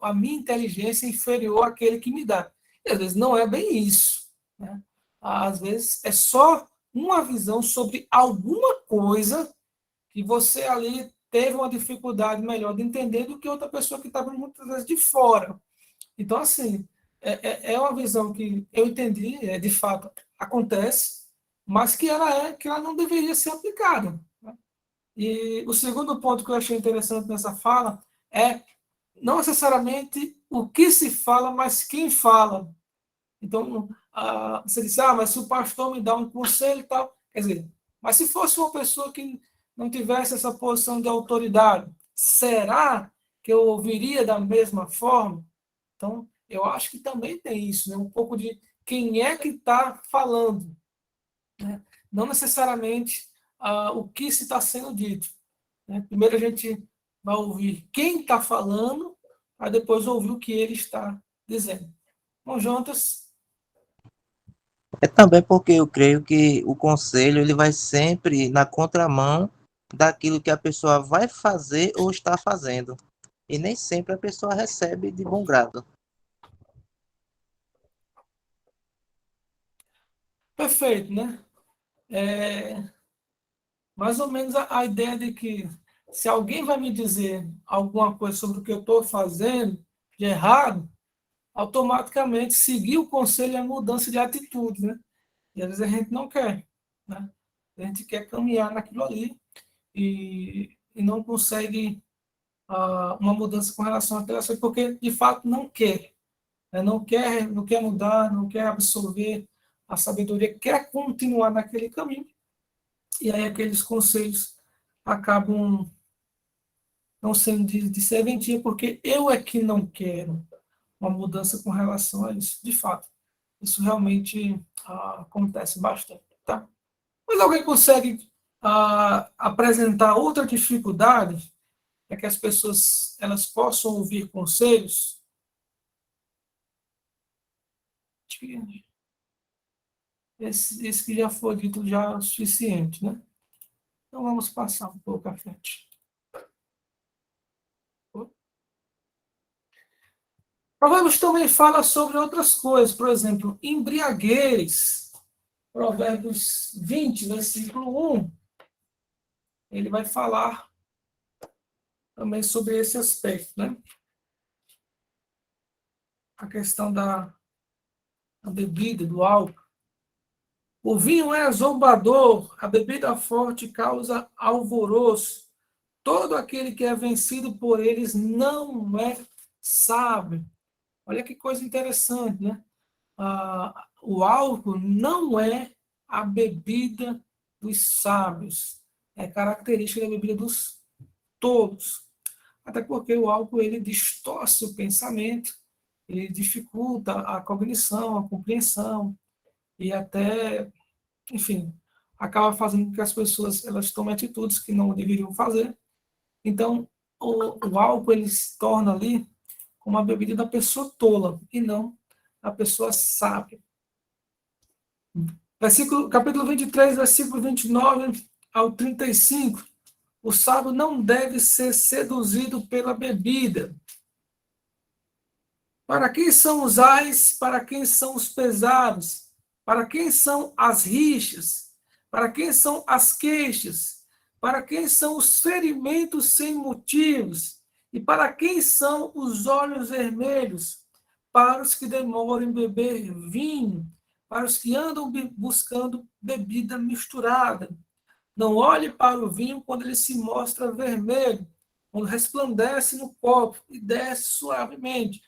a minha inteligência é inferior àquele que me dá. E, às vezes, não é bem isso, né? Às vezes, é só uma visão sobre alguma coisa que você ali teve uma dificuldade melhor de entender do que outra pessoa que estava muitas vezes de fora. Então, assim, é uma visão que eu entendi, de fato, acontece, mas que ela não deveria ser aplicada, né? E o segundo ponto que eu achei interessante nessa fala é não necessariamente o que se fala, mas quem fala. Então, você disse, mas se o pastor me dá um conselho e tal, quer dizer, mas se fosse uma pessoa que não tivesse essa posição de autoridade, será que eu ouviria da mesma forma? Então, eu acho que também tem isso, né? Um pouco de quem é que está falando, né? Não necessariamente o que se está sendo dito, né? Primeiro a gente vai ouvir quem está falando, para depois ouvir o que ele está dizendo. Bom, Jonas. É também porque eu creio que o conselho ele vai sempre na contramão daquilo que a pessoa vai fazer ou está fazendo. E nem sempre a pessoa recebe de bom grado. Perfeito, né? Mais ou menos a ideia de que se alguém vai me dizer alguma coisa sobre o que eu estou fazendo de errado, automaticamente seguir o conselho é mudança de atitude, né? E às vezes a gente não quer, né? A gente quer caminhar naquilo ali e não consegue uma mudança com relação àquela coisa, porque de fato não quer, né? Não quer mudar, não quer absorver a sabedoria, quer continuar naquele caminho, e aí aqueles conselhos acabam não sendo de serventia, porque eu é que não quero uma mudança com relação a isso. De fato, isso realmente acontece bastante, tá? Mas alguém consegue apresentar outra dificuldade para que as pessoas elas possam ouvir conselhos? Esse que já foi dito já é o suficiente, né? Então vamos passar um pouco à frente. Provérbios também fala sobre outras coisas, por exemplo, embriaguez. Provérbios 20, versículo 1, ele vai falar também sobre esse aspecto, né? A questão da bebida, do álcool. O vinho é zombador, a bebida forte causa alvoroço. Todo aquele que é vencido por eles não é sábio. Olha que coisa interessante, né? O álcool não é a bebida dos sábios. É característica da bebida dos tolos. Até porque o álcool ele distorce o pensamento, ele dificulta a cognição, a compreensão. e até, enfim, acaba fazendo com que as pessoas elas tomem atitudes que não deveriam fazer. Então, o álcool ele se torna ali como a bebida da pessoa tola e não da pessoa sábia. Capítulo 23, versículo 29 ao 35. O sábio não deve ser seduzido pela bebida. Para quem são os ais? Para quem são os pesados? Para quem são as rixas? Para quem são as queixas? Para quem são os ferimentos sem motivos? E para quem são os olhos vermelhos? Para os que demoram em beber vinho, para os que andam buscando bebida misturada. Não olhe para o vinho quando ele se mostra vermelho, quando resplandece no copo e desce suavemente,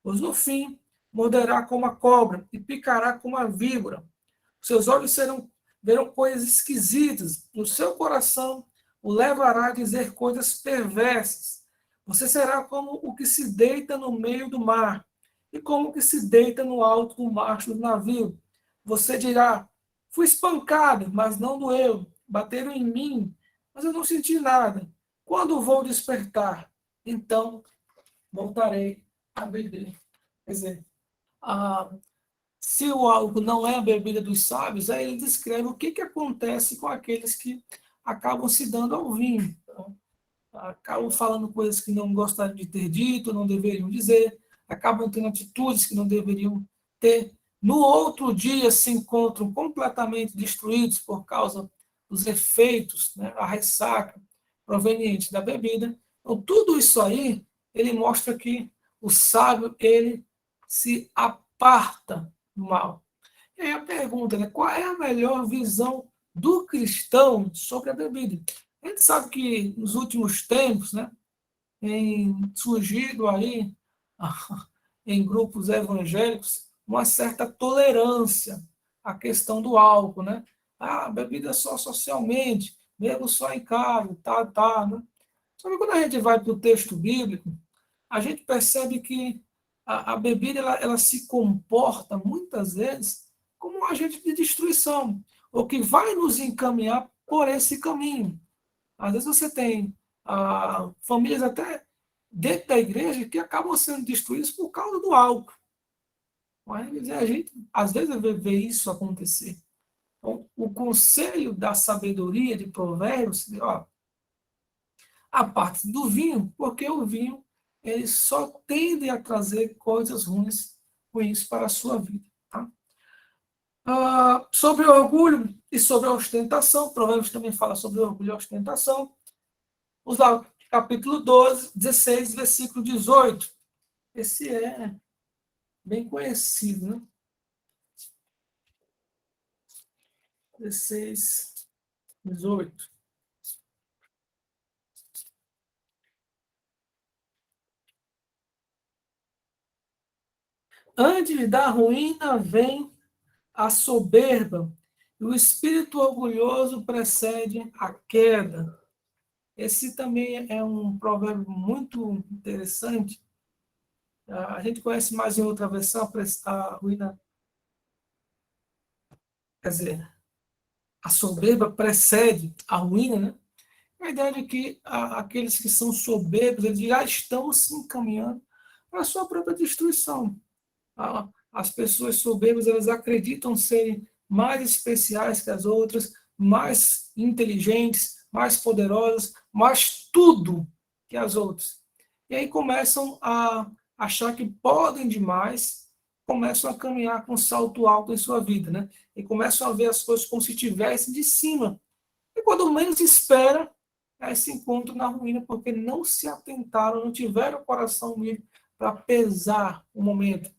pois no fim morderá como a cobra e picará como a víbora. Seus olhos verão coisas esquisitas, no seu coração o levará a dizer coisas perversas. Você será como o que se deita no meio do mar, e como o que se deita no alto do mastro do navio. Você dirá, fui espancado, mas não doeu. Bateram em mim, mas eu não senti nada. Quando vou despertar, então voltarei a beber. Quer dizer, se o álcool não é a bebida dos sábios, aí ele descreve o que acontece com aqueles que acabam se dando ao vinho. Então, acabam falando coisas que não gostariam de ter dito, não deveriam dizer, acabam tendo atitudes que não deveriam ter. No outro dia se encontram completamente destruídos por causa dos efeitos, né, a ressaca proveniente da bebida. Então, tudo isso aí, ele mostra que o sábio, ele se aparta do mal. E aí a pergunta, né, qual é a melhor visão do cristão sobre a bebida? A gente sabe que nos últimos tempos, né, tem surgido aí, em grupos evangélicos, uma certa tolerância à questão do álcool, né? Bebida só socialmente, bebo só em casa, né? Só que quando a gente vai para o texto bíblico, a gente percebe que a bebida ela se comporta, muitas vezes, como um agente de destruição, ou que vai nos encaminhar por esse caminho. Às vezes você tem famílias até dentro da igreja que acabam sendo destruídas por causa do álcool. Mas a gente, às vezes, vê isso acontecer. Então, o conselho da sabedoria de Provérbios, a parte do vinho, porque o vinho ele só tende a trazer coisas ruins para a sua vida. Tá? Sobre o orgulho e sobre a ostentação, Provérbios também fala sobre orgulho e ostentação. Vamos lá, capítulo 12, 16, versículo 18. Esse é bem conhecido, né? 16, 18. Antes da ruína vem a soberba, e o espírito orgulhoso precede a queda. Esse também é um provérbio muito interessante. A gente conhece mais em outra versão, a ruína. Quer dizer, a soberba precede a ruína, né? A ideia de que aqueles que são soberbos, eles já estão se encaminhando para a sua própria destruição. As pessoas soberbas, elas acreditam serem mais especiais que as outras, mais inteligentes, mais poderosas, mais tudo que as outras. E aí começam a achar que podem demais, começam a caminhar com um salto alto em sua vida, né? E começam a ver as coisas como se estivessem de cima. E quando menos espera, aí se encontram na ruína, porque não se atentaram, não tiveram o coração unido para pesar o momento.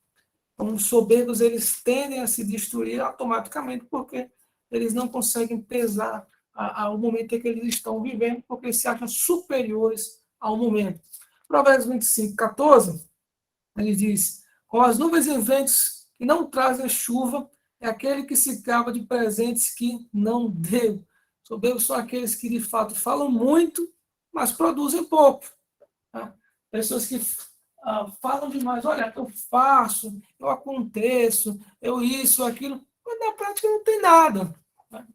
Então, os soberbos, eles tendem a se destruir automaticamente, porque eles não conseguem pesar ao momento em que eles estão vivendo, porque eles se acham superiores ao momento. Provérbios 25, 14, ele diz, com as nuvens e ventos que não trazem chuva, é aquele que se gaba de presentes que não deu. Soberbos são aqueles que, de fato, falam muito, mas produzem pouco. Tá? Pessoas que falam demais, olha, eu faço, eu aconteço, eu isso, aquilo. Quando na prática não tem nada. Né?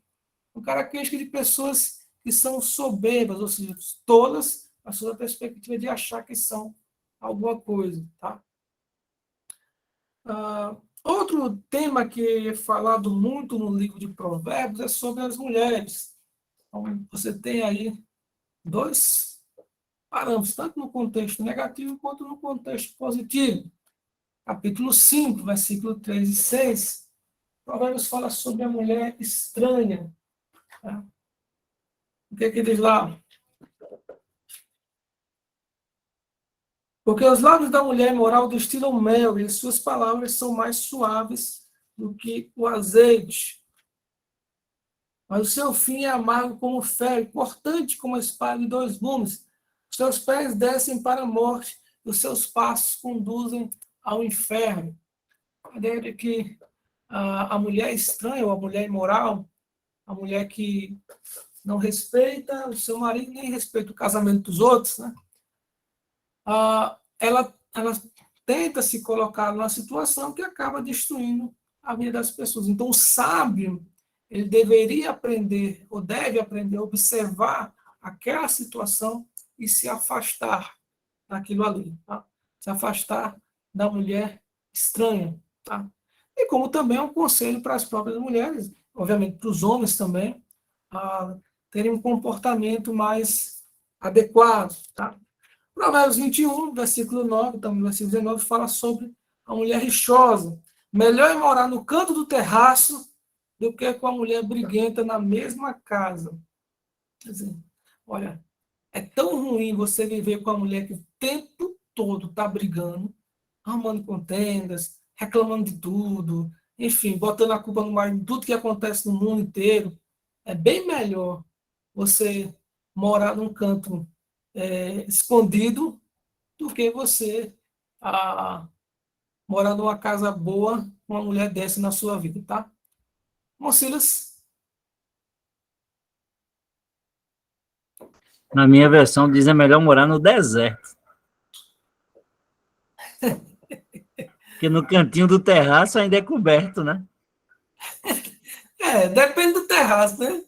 Uma característica de pessoas que são soberbas, ou seja, tolas a sua perspectiva de achar que são alguma coisa. Tá? Outro tema que é falado muito no livro de Provérbios é sobre as mulheres. Então, você tem aí 2 parâmetros, tanto no contexto negativo quanto no contexto positivo. Capítulo 5, versículo 3 e 6, Provérbios fala sobre a mulher estranha. Tá? O que é que diz lá? Porque os lábios da mulher imoral destilam mel, e suas palavras são mais suaves do que o azeite. Mas o seu fim é amargo como ferro, cortante como a espada de 2 gumes. Os seus pés descem para a morte, e os seus passos conduzem ao inferno. A ideia de que a mulher estranha, ou a mulher imoral, a mulher que não respeita o seu marido, nem respeita o casamento dos outros, né? Ela tenta se colocar numa situação que acaba destruindo a vida das pessoas. Então, o sábio, ele deveria aprender, ou deve aprender a observar aquela situação e se afastar daquilo ali. Tá? Se afastar da mulher estranha. Tá? E como também é um conselho para as próprias mulheres, obviamente para os homens também, terem um comportamento mais adequado. Tá? Provérbios 21, versículo 9, também versículo 19, fala sobre a mulher rixosa. Melhor é morar no canto do terraço do que com a mulher briguenta na mesma casa. Quer dizer, olha, é tão ruim você viver com a mulher que o tempo todo está brigando, arrumando contendas, reclamando de tudo, enfim, botando a culpa no marido de tudo que acontece no mundo inteiro. É bem melhor você morar num canto escondido do que você morar numa casa boa com uma mulher dessa na sua vida, tá? Silas? Na minha versão diz é melhor morar no deserto. Porque no cantinho do terraço ainda é coberto, né? Depende do terraço, né?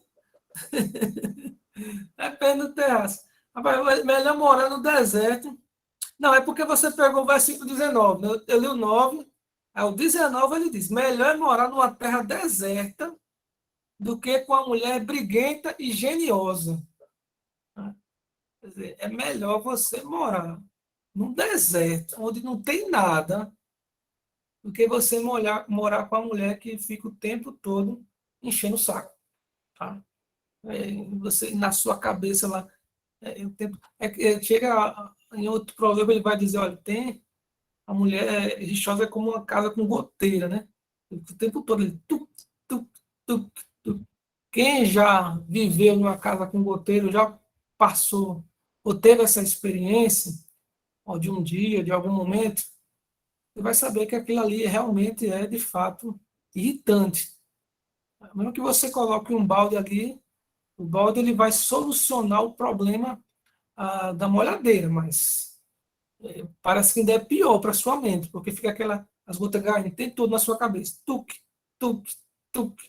Depende do terraço. Rapaz, melhor morar no deserto. Não, é porque você pegou o versículo 19. Né? Eu li o 9. Aí o 19 ele diz: melhor é morar numa terra deserta do que com a mulher briguenta e geniosa. Quer dizer, é melhor você morar num deserto, onde não tem nada, do que você morar com a mulher que fica o tempo todo enchendo o saco. Tá? Você, na sua cabeça lá, chega em outro problema, ele vai dizer, olha, a mulher rixosa é como uma casa com goteira, né? O tempo todo ele tuc, tuc, tuc, tuc. Quem já viveu numa casa com goteiro, já passou ou teve essa experiência, ou de um dia, de algum momento, você vai saber que aquilo ali realmente é, de fato, irritante. Mesmo que você coloque um balde ali, o balde ele vai solucionar o problema da molhadeira, mas parece que ainda é pior para a sua mente, porque fica as gotas caindo, tem tudo na sua cabeça. Tuc, tuc, tuc.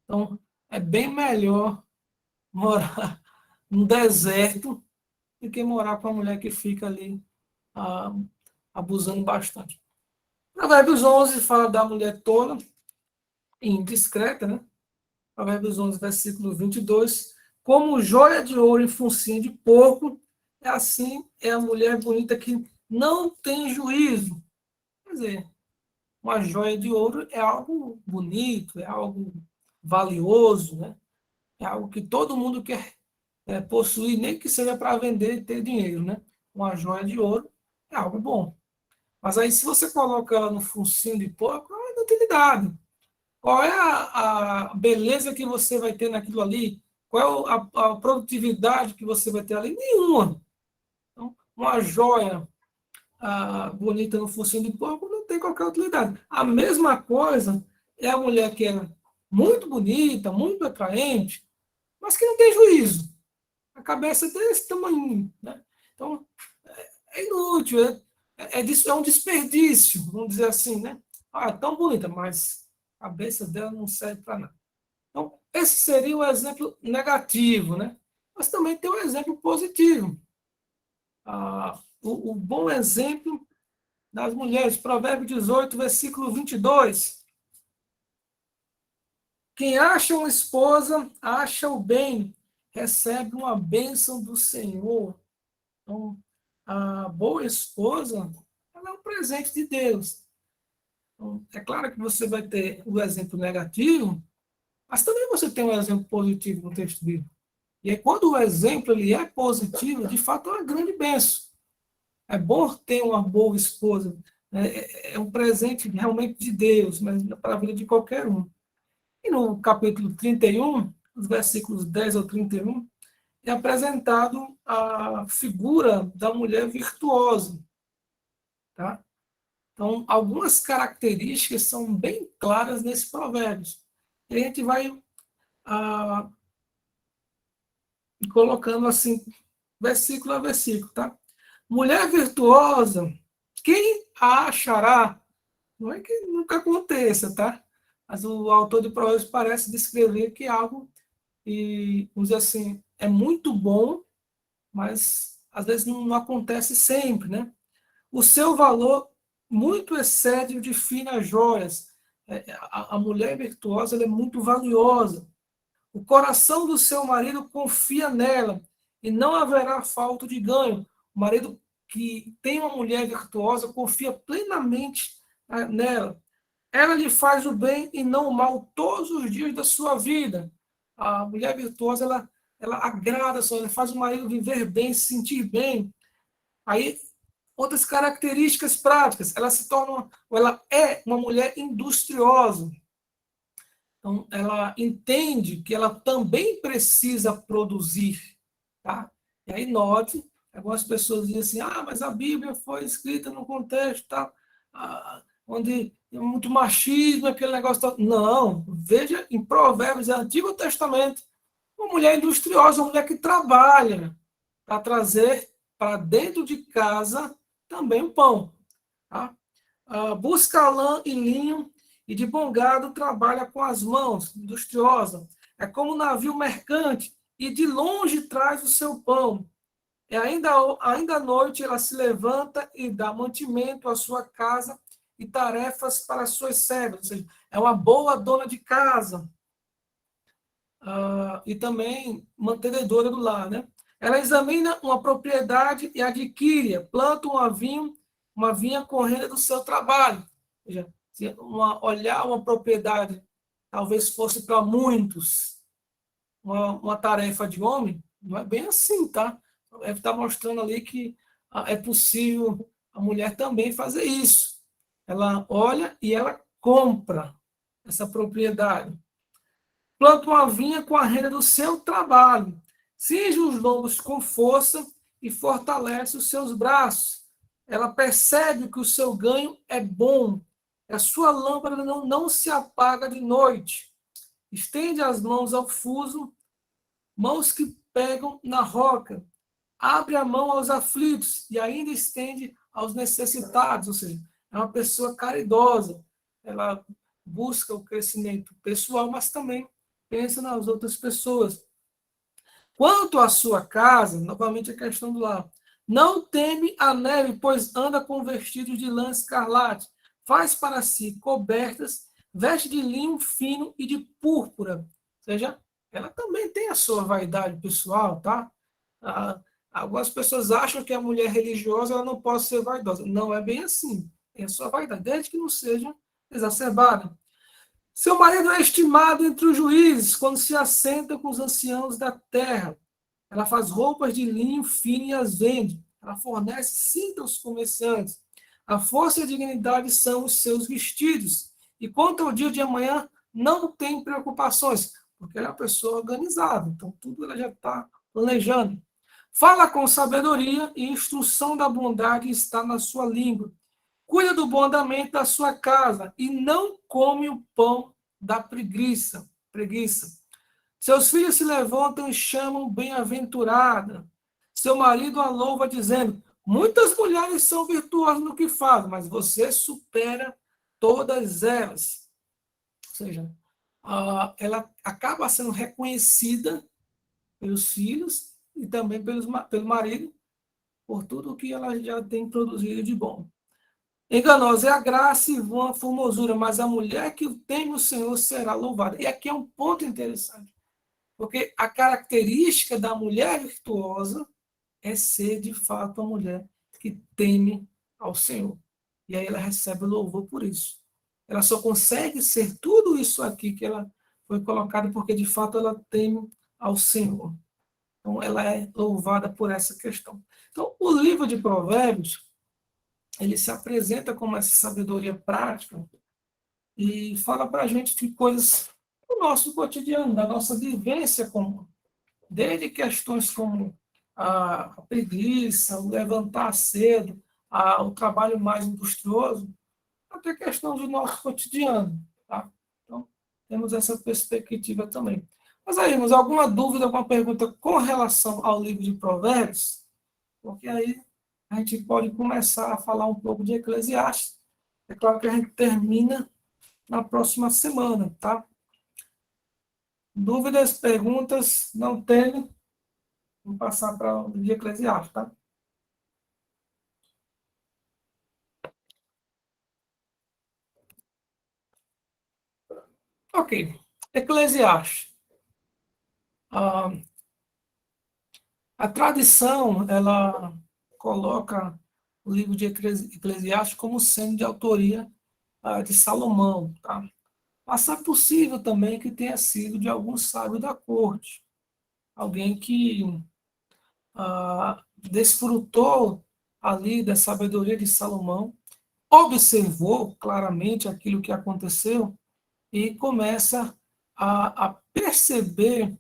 Então, é bem melhor morar no deserto do que morar com uma mulher que fica ali abusando bastante. Provérbios 11 fala da mulher tola e indiscreta, né? Provérbios 11, versículo 22. Como joia de ouro em focinho de porco, assim é a mulher bonita que não tem juízo. Quer dizer, uma joia de ouro é algo bonito, é algo valioso, né? É algo que todo mundo quer possuir, nem que seja para vender e ter dinheiro, né? Uma joia de ouro é algo bom. Mas aí, se você coloca ela no focinho de porco, qual é a utilidade? Qual é a beleza que você vai ter naquilo ali? Qual é a produtividade que você vai ter ali? Nenhuma. Então, uma joia bonita no focinho de porco não tem qualquer utilidade. A mesma coisa é a mulher que é muito bonita, muito atraente, mas que não tem juízo. A cabeça desse tamanho. Né? Então, é inútil, é um desperdício, vamos dizer assim, né? Tão bonita, mas A cabeça dela não serve para nada. Então, esse seria o exemplo negativo, né? Mas também tem o exemplo positivo. O bom exemplo das mulheres, Provérbio 18, versículo 22. Quem acha uma esposa, acha o bem, recebe uma bênção do Senhor. Então, a boa esposa, ela é um presente de Deus. Então, é claro que você vai ter o exemplo negativo, mas também você tem um exemplo positivo no texto bíblico. E aí, quando o exemplo ele é positivo, de fato é uma grande bênção. É bom ter uma boa esposa. É um presente realmente de Deus, mas para a vida de qualquer um. E no capítulo 31, os versículos 10 ao 31, é apresentado a figura da mulher virtuosa. Tá? Então, algumas características são bem claras nesse provérbio. E a gente vai colocando assim, versículo a versículo. Tá? Mulher virtuosa, quem a achará? Não é que nunca aconteça, tá? Mas o autor de Provérbios parece descrever que é algo, e vamos dizer assim, é muito bom, mas às vezes não acontece sempre, né? O seu valor muito excede o de finas joias. A mulher virtuosa ela é muito valiosa. O coração do seu marido confia nela e não haverá falta de ganho. O marido que tem uma mulher virtuosa confia plenamente nela. Ela lhe faz o bem e não o mal todos os dias da sua vida. A mulher virtuosa, ela agrada, ela faz o marido viver bem, se sentir bem. Aí, outras características práticas, ela se torna, ela é uma mulher industriosa. Então, ela entende que ela também precisa produzir. Tá? E aí, note, algumas pessoas dizem assim, mas a Bíblia foi escrita num contexto tá, onde tem muito machismo, aquele negócio. Não, veja em Provérbios, Antigo Testamento, uma mulher industriosa, uma mulher que trabalha para trazer para dentro de casa também o pão. Tá? Busca lã e linho e de bom gado trabalha com as mãos, industriosa. É como um navio mercante e de longe traz o seu pão. E ainda à noite ela se levanta e dá mantimento à sua casa e tarefas para as suas servas. Ou seja, é uma boa dona de casa. E também mantenedora do lar, né? Ela examina uma propriedade e adquire, planta uma vinha com renda do seu trabalho. Ou seja, se olhar uma propriedade, talvez fosse para muitos uma tarefa de homem, não é bem assim, tá? Está mostrando ali que é possível a mulher também fazer isso. Ela olha e ela compra essa propriedade. Planta uma vinha com a renda do seu trabalho. Cinge os lombos com força e fortalece os seus braços. Ela percebe que o seu ganho é bom. A sua lâmpada não se apaga de noite. Estende as mãos ao fuso, mãos que pegam na roca. Abre a mão aos aflitos e ainda estende aos necessitados. Ou seja, é uma pessoa caridosa. Ela busca o crescimento pessoal, mas também pensa nas outras pessoas. Quanto à sua casa, novamente a questão do lar, não teme a neve, pois anda com vestidos de lã escarlate, faz para si cobertas, veste de linho fino e de púrpura. Ou seja, ela também tem a sua vaidade pessoal, tá? Algumas pessoas acham que a mulher religiosa ela não pode ser vaidosa. Não é bem assim. Tem a sua vaidade, desde que não seja exacerbada. Seu marido é estimado entre os juízes, quando se assenta com os anciãos da terra. Ela faz roupas de linho fino e as vende. Ela fornece cinta aos comerciantes. A força e a dignidade são os seus vestidos. E quanto ao dia de amanhã, não tem preocupações, porque ela é uma pessoa organizada. Então, tudo ela já está planejando. Fala com sabedoria e instrução da bondade está na sua língua. Cuida do bom andamento da sua casa e não come o pão da preguiça. Seus filhos se levantam e chamam bem-aventurada. Seu marido a louva dizendo, muitas mulheres são virtuosas no que fazem, mas você supera todas elas. Ou seja, ela acaba sendo reconhecida pelos filhos e também pelo marido, por tudo que ela já tem produzido de bom. Enganosa é a graça e vã a formosura, mas a mulher que teme o Senhor será louvada. E aqui é um ponto interessante, porque a característica da mulher virtuosa é ser, de fato, a mulher que teme ao Senhor. E aí ela recebe louvor por isso. Ela só consegue ser tudo isso aqui que ela foi colocada porque, de fato, ela teme ao Senhor. Então, ela é louvada por essa questão. Então, o livro de Provérbios, ele se apresenta como essa sabedoria prática e fala para a gente de coisas do nosso cotidiano, da nossa vivência comum. Desde questões como a preguiça, o levantar cedo, o trabalho mais industrioso, até questão do nosso cotidiano. Tá? Então, temos essa perspectiva também. Mas aí, irmãos, alguma dúvida, alguma pergunta com relação ao livro de Provérbios? Porque aí a gente pode começar a falar um pouco de Eclesiastes. É claro que a gente termina na próxima semana, tá? Dúvidas, perguntas, não tenho. Vamos passar para o de Eclesiastes, tá? Ok. Eclesiastes. A tradição, ela coloca o livro de Eclesiastes como sendo de autoria de Salomão, tá? Mas é possível também que tenha sido de algum sábio da corte, alguém que desfrutou ali da sabedoria de Salomão, observou claramente aquilo que aconteceu e começa a perceber,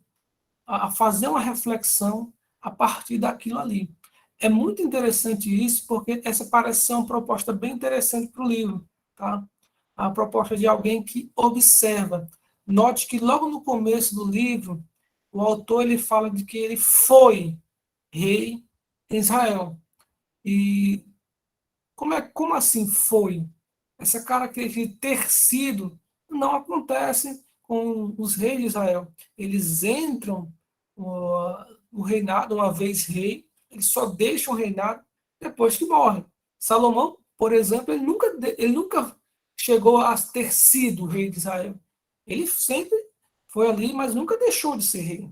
a fazer uma reflexão a partir daquilo ali. É muito interessante isso, porque essa parece ser uma proposta bem interessante para o livro, tá? A proposta de alguém que observa. Note que logo no começo do livro, o autor ele fala de que ele foi rei em Israel. E como assim foi? Essa característica de ter sido não acontece com os reis de Israel. Eles entram no reinado, uma vez rei, eles só deixam o reinado depois que morrem. Salomão, por exemplo, ele nunca chegou a ter sido rei de Israel. Ele sempre foi ali, mas nunca deixou de ser rei.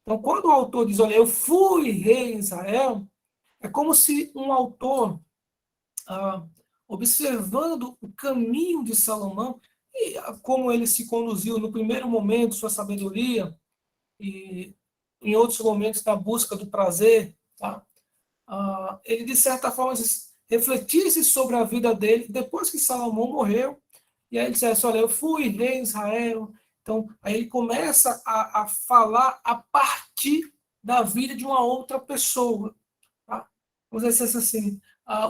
Então, quando o autor diz, olha, eu fui rei em Israel, é como se um autor, observando o caminho de Salomão, e como ele se conduziu no primeiro momento, sua sabedoria, e em outros momentos na busca do prazer, tá? Ele, de certa forma, refletisse sobre a vida dele depois que Salomão morreu, e aí ele disse, olha, eu fui rei em Israel. Então, aí ele começa a falar a partir da vida de uma outra pessoa. Tá? Vamos dizer assim,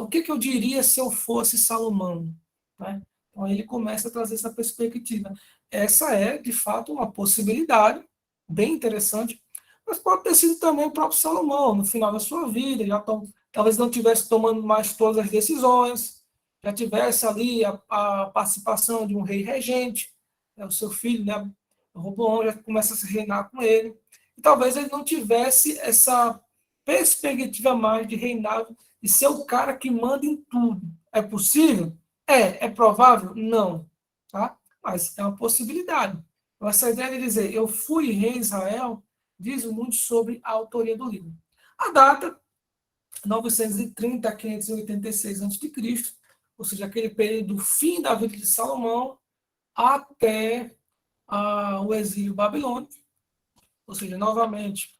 o que eu diria se eu fosse Salomão? Né? Então, aí ele começa a trazer essa perspectiva. Essa é, de fato, uma possibilidade bem interessante, mas pode ter sido também o próprio Salomão, no final da sua vida, talvez não estivesse tomando mais todas as decisões, já tivesse ali a participação de um rei regente, o seu filho, né, Roboão, já começa a se reinar com ele, e talvez ele não tivesse essa perspectiva mais de reinado, de ser o cara que manda em tudo. É possível? É provável? Não. Tá? Mas é uma possibilidade. Então, essa ideia de dizer, eu fui rei em Israel, diz muito sobre a autoria do livro. A data, 930 a 586 a.C., ou seja, aquele período do fim da vida de Salomão até o exílio babilônico, ou seja, novamente,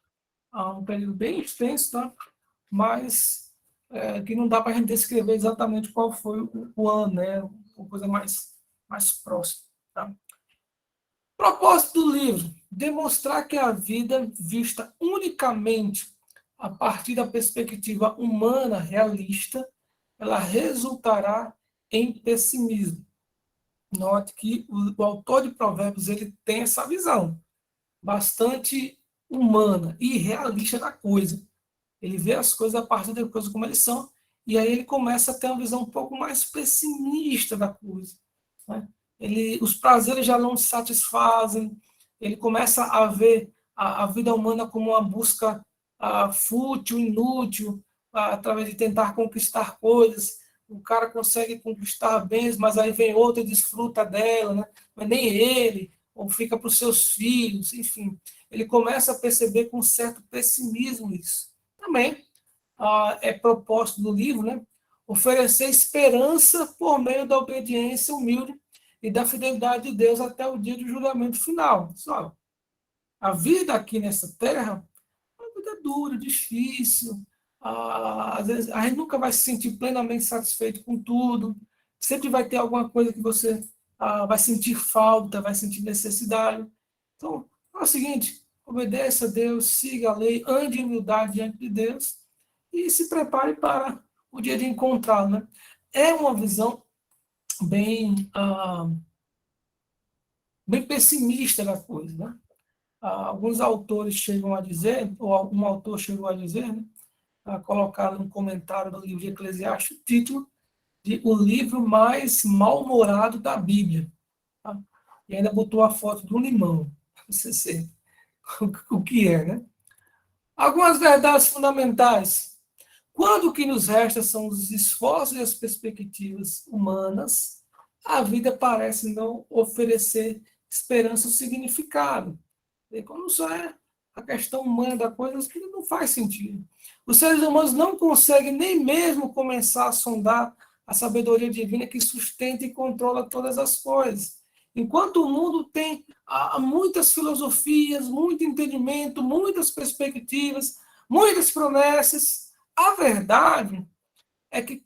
um período bem extenso, tá? Mas que não dá para a gente descrever exatamente qual foi o ano, né? Uma coisa mais próxima. Tá? Propósito do livro: demonstrar que a vida vista unicamente a partir da perspectiva humana realista, ela resultará em pessimismo. Note que o autor de Provérbios ele tem essa visão bastante humana e realista da coisa. Ele vê as coisas a partir das coisas como eles são, e aí ele começa a ter uma visão um pouco mais pessimista da coisa. Né? os prazeres já não satisfazem, ele começa a ver a vida humana como uma busca fútil, inútil, através de tentar conquistar coisas. O cara consegue conquistar bens, mas aí vem outro e desfruta dela, né? Mas nem ele, ou fica para os seus filhos, enfim. Ele começa a perceber com certo pessimismo isso. Também é propósito do livro, né? Oferecer esperança por meio da obediência humilde e da fidelidade de Deus até o dia do julgamento final. Só, a vida aqui nessa terra é uma vida dura, difícil. Às vezes a gente nunca vai se sentir plenamente satisfeito com tudo. Sempre vai ter alguma coisa que você vai sentir falta, vai sentir necessidade. Então, é o seguinte, obedeça a Deus, siga a lei, ande em humildade diante de Deus e se prepare para o dia de encontrá-lo. Né? É uma visão bem, bem pessimista da coisa. Né? Alguns autores chegam a dizer, ou um autor chegou a dizer, né? Colocar no comentário do livro de Eclesiastes o título de o livro mais mal-humorado da Bíblia. Tá? E ainda botou a foto do limão. Não sei se o que é, né? Algumas verdades fundamentais. Quando o que nos resta são os esforços e as perspectivas humanas, a vida parece não oferecer esperança ou significado. E quando só é a questão humana da coisa, que não faz sentido. Os seres humanos não conseguem nem mesmo começar a sondar a sabedoria divina que sustenta e controla todas as coisas. Enquanto o mundo tem muitas filosofias, muito entendimento, muitas perspectivas, muitas promessas, a verdade é que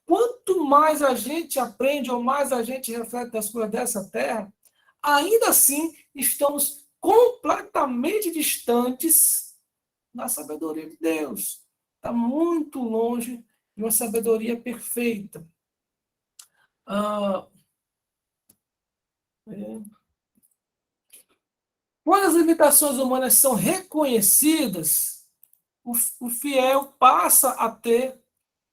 quanto mais a gente aprende ou mais a gente reflete das coisas dessa terra, ainda assim estamos completamente distantes da sabedoria de Deus. Está muito longe de uma sabedoria perfeita. Quando as limitações humanas são reconhecidas, o fiel passa a ter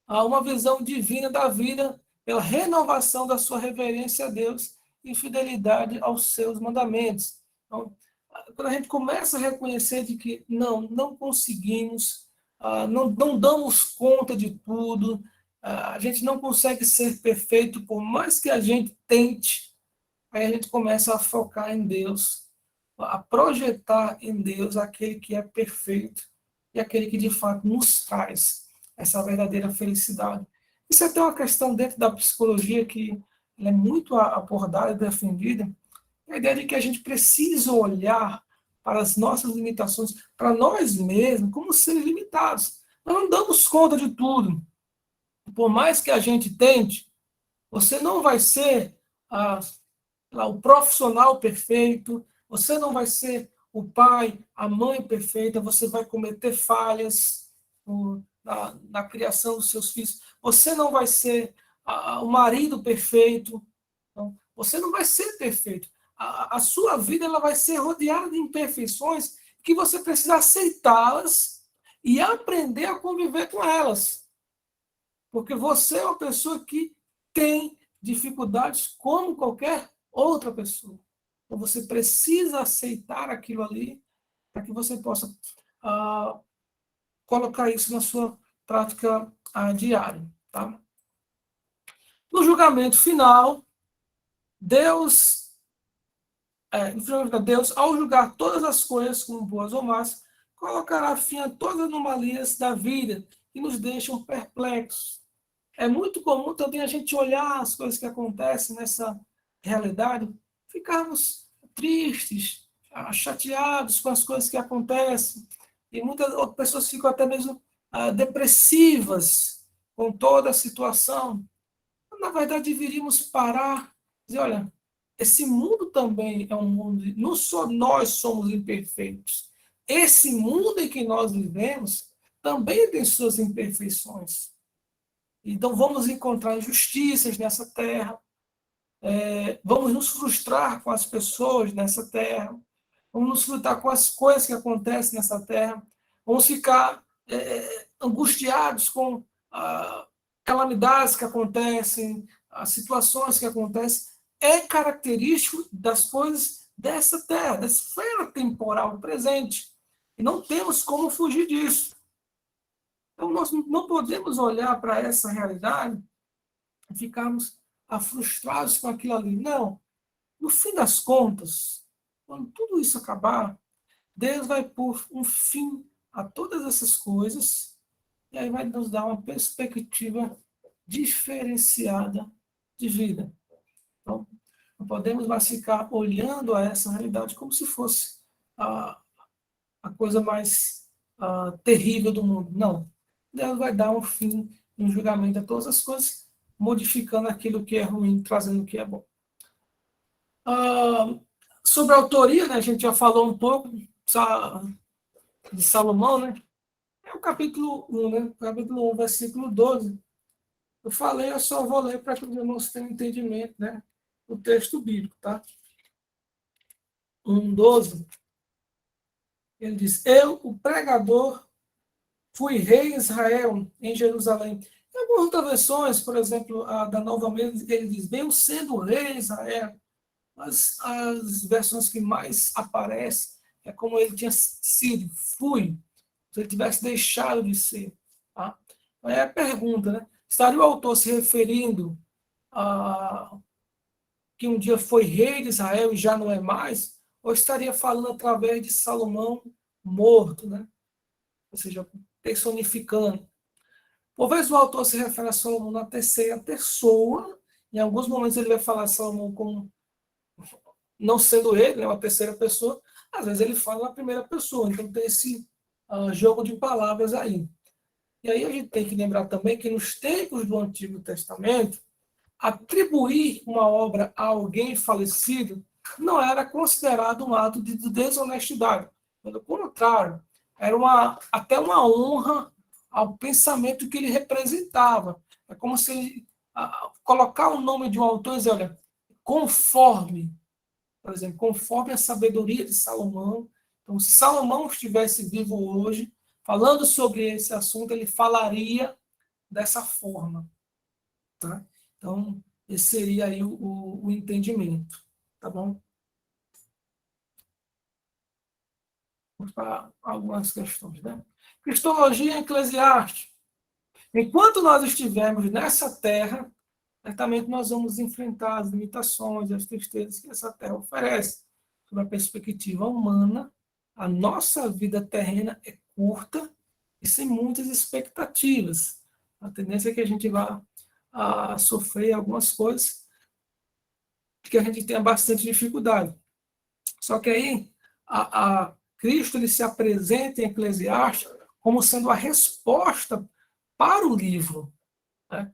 uma visão divina da vida pela renovação da sua reverência a Deus e fidelidade aos seus mandamentos. Então, quando a gente começa a reconhecer de que não conseguimos, não damos conta de tudo, a gente não consegue ser perfeito por mais que a gente tente, aí a gente começa a focar em Deus, a projetar em Deus aquele que é perfeito e aquele que de fato nos traz essa verdadeira felicidade. Isso é até uma questão dentro da psicologia que é muito abordada e defendida, a ideia de que a gente precisa olhar para as nossas limitações, para nós mesmos, como seres limitados. Nós não damos conta de tudo. Por mais que a gente tente, você não vai ser o profissional perfeito, você não vai ser o pai, a mãe perfeita, você vai cometer falhas na criação dos seus filhos, você não vai ser o marido perfeito, então, você não vai ser perfeito. A sua vida ela vai ser rodeada de imperfeições que você precisa aceitá-las e aprender a conviver com elas. Porque você é uma pessoa que tem dificuldades como qualquer outra pessoa. Então você precisa aceitar aquilo ali para que você possa colocar isso na sua prática diária. Tá? No julgamento final, Deus, ao julgar todas as coisas como boas ou más, colocará fim a todas as anomalias da vida que nos deixam perplexos. É muito comum também a gente olhar as coisas que acontecem nessa realidade, ficarmos tristes, chateados com as coisas que acontecem, e muitas outras pessoas ficam até mesmo depressivas com toda a situação. Na verdade, deveríamos parar e dizer, olha, esse mundo também é um mundo, não só nós somos imperfeitos, esse mundo em que nós vivemos também tem suas imperfeições. Então, vamos encontrar injustiças nessa terra, vamos nos frustrar com as pessoas nessa terra, vamos nos frustrar com as coisas que acontecem nessa terra, vamos ficar angustiados com calamidades que acontecem, as situações que acontecem. é característico das coisas dessa terra, da esfera temporal presente. E não temos como fugir disso. Então, nós não podemos olhar para essa realidade e ficarmos frustrados com aquilo ali. Não. No fim das contas, quando tudo isso acabar, Deus vai pôr um fim a todas essas coisas e aí vai nos dar uma perspectiva diferenciada de vida. Então, não podemos mais ficar olhando a essa realidade como se fosse a coisa mais terrível do mundo. Não. Deus vai dar um fim, um julgamento a todas as coisas, modificando aquilo que é ruim, trazendo o que é bom. Sobre a autoria, né, a gente já falou um pouco de Salomão, né? É o capítulo 1, né? Capítulo 1, versículo 12. Eu falei, eu só vou ler para que os irmãos tenham entendimento, né? O texto bíblico, tá? 1:12. Ele diz: Eu, o pregador, fui rei em Israel, em Jerusalém. Em algumas outras versões, por exemplo, a da Nova Almeida, ele diz: Venho sendo rei em Israel. Mas as versões que mais aparecem é como ele tinha sido, fui, se ele tivesse deixado de ser. Tá? Aí é a pergunta, né? Estaria o autor se referindo a que um dia foi rei de Israel e já não é mais? Ou estaria falando através de Salomão morto, né? Ou seja, personificando. Por vezes o autor se refere a Salomão na terceira pessoa, em alguns momentos ele vai falar de Salomão como não sendo ele, né, uma terceira pessoa, às vezes ele fala na primeira pessoa, então tem esse jogo de palavras aí. E aí a gente tem que lembrar também que nos tempos do Antigo Testamento, atribuir uma obra a alguém falecido não era considerado um ato de desonestidade. Pelo contrário, era até uma honra ao pensamento que ele representava. É como se ele colocar o nome de um autor e dizer, olha, conforme, por exemplo, conforme a sabedoria de Salomão. Então, se Salomão estivesse vivo hoje, falando sobre esse assunto, ele falaria dessa forma. Tá? Então, esse seria aí o entendimento. Tá bom? Vamos para algumas questões. Né? Cristologia eclesiástica. Enquanto nós estivermos nessa terra, certamente nós vamos enfrentar as limitações e as tristezas que essa terra oferece. Sob a perspectiva humana, a nossa vida terrena é curta e sem muitas expectativas. A tendência é que a gente vá sofrer algumas coisas que a gente tenha bastante dificuldade. Só que aí, Cristo ele se apresenta em Eclesiastes como sendo a resposta para o livro, né?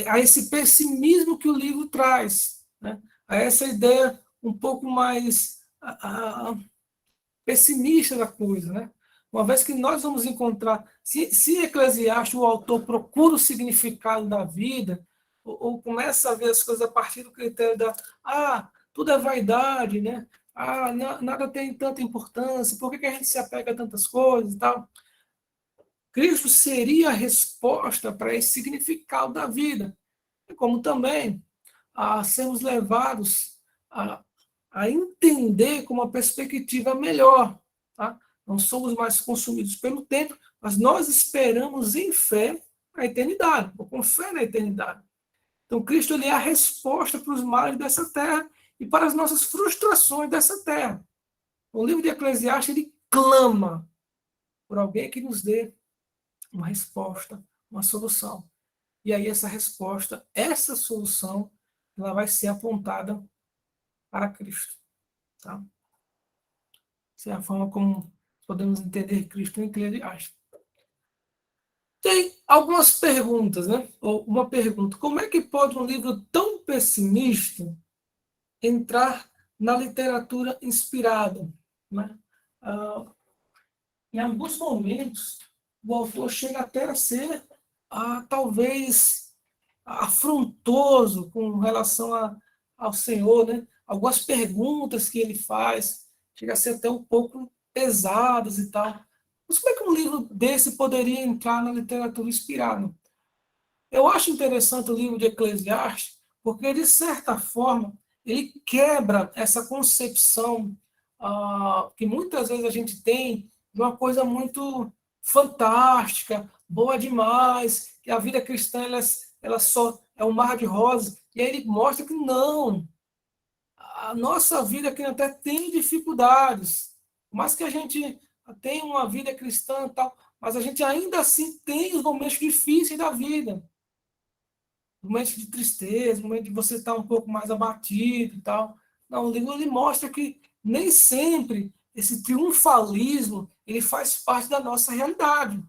A esse pessimismo que o livro traz, né? A essa ideia um pouco mais pessimista da coisa, né? Uma vez que nós vamos encontrar, se Eclesiastes, o autor procura o significado da vida, ou começa a ver as coisas a partir do critério tudo é vaidade, né? Nada tem tanta importância, por que a gente se apega a tantas coisas e tal? Cristo seria a resposta para esse significado da vida, como também sermos levados a entender com uma perspectiva melhor. Tá? Não somos mais consumidos pelo tempo, mas nós esperamos em fé a eternidade, ou com fé na eternidade. Então, Cristo ele é a resposta para os males dessa terra e para as nossas frustrações dessa terra. O livro de Eclesiastes ele clama por alguém que nos dê uma resposta, uma solução. E aí essa resposta, essa solução, ela vai ser apontada para Cristo. Tá? Essa é a forma como podemos entender Cristo em Eclesiastes. Tem algumas perguntas, né? Ou uma pergunta: como é que pode um livro tão pessimista entrar na literatura inspirada? Né? Em alguns momentos, o autor chega até a ser, talvez, afrontoso com relação ao Senhor, né? Algumas perguntas que ele faz chega a ser até um pouco pesadas e tal. Mas como é que um livro desse poderia entrar na literatura inspirada? Eu acho interessante o livro de Eclesiastes, porque, de certa forma, ele quebra essa concepção que muitas vezes a gente tem de uma coisa muito fantástica, boa demais, que a vida cristã ela só é um mar de rosas, e aí ele mostra que não, a nossa vida aqui até tem dificuldades, mas que a gente tem uma vida cristã e tal, mas a gente ainda assim tem os momentos difíceis da vida, momentos de tristeza, momentos de você estar um pouco mais abatido e tal. Não, o livro ele mostra que nem sempre esse triunfalismo ele faz parte da nossa realidade.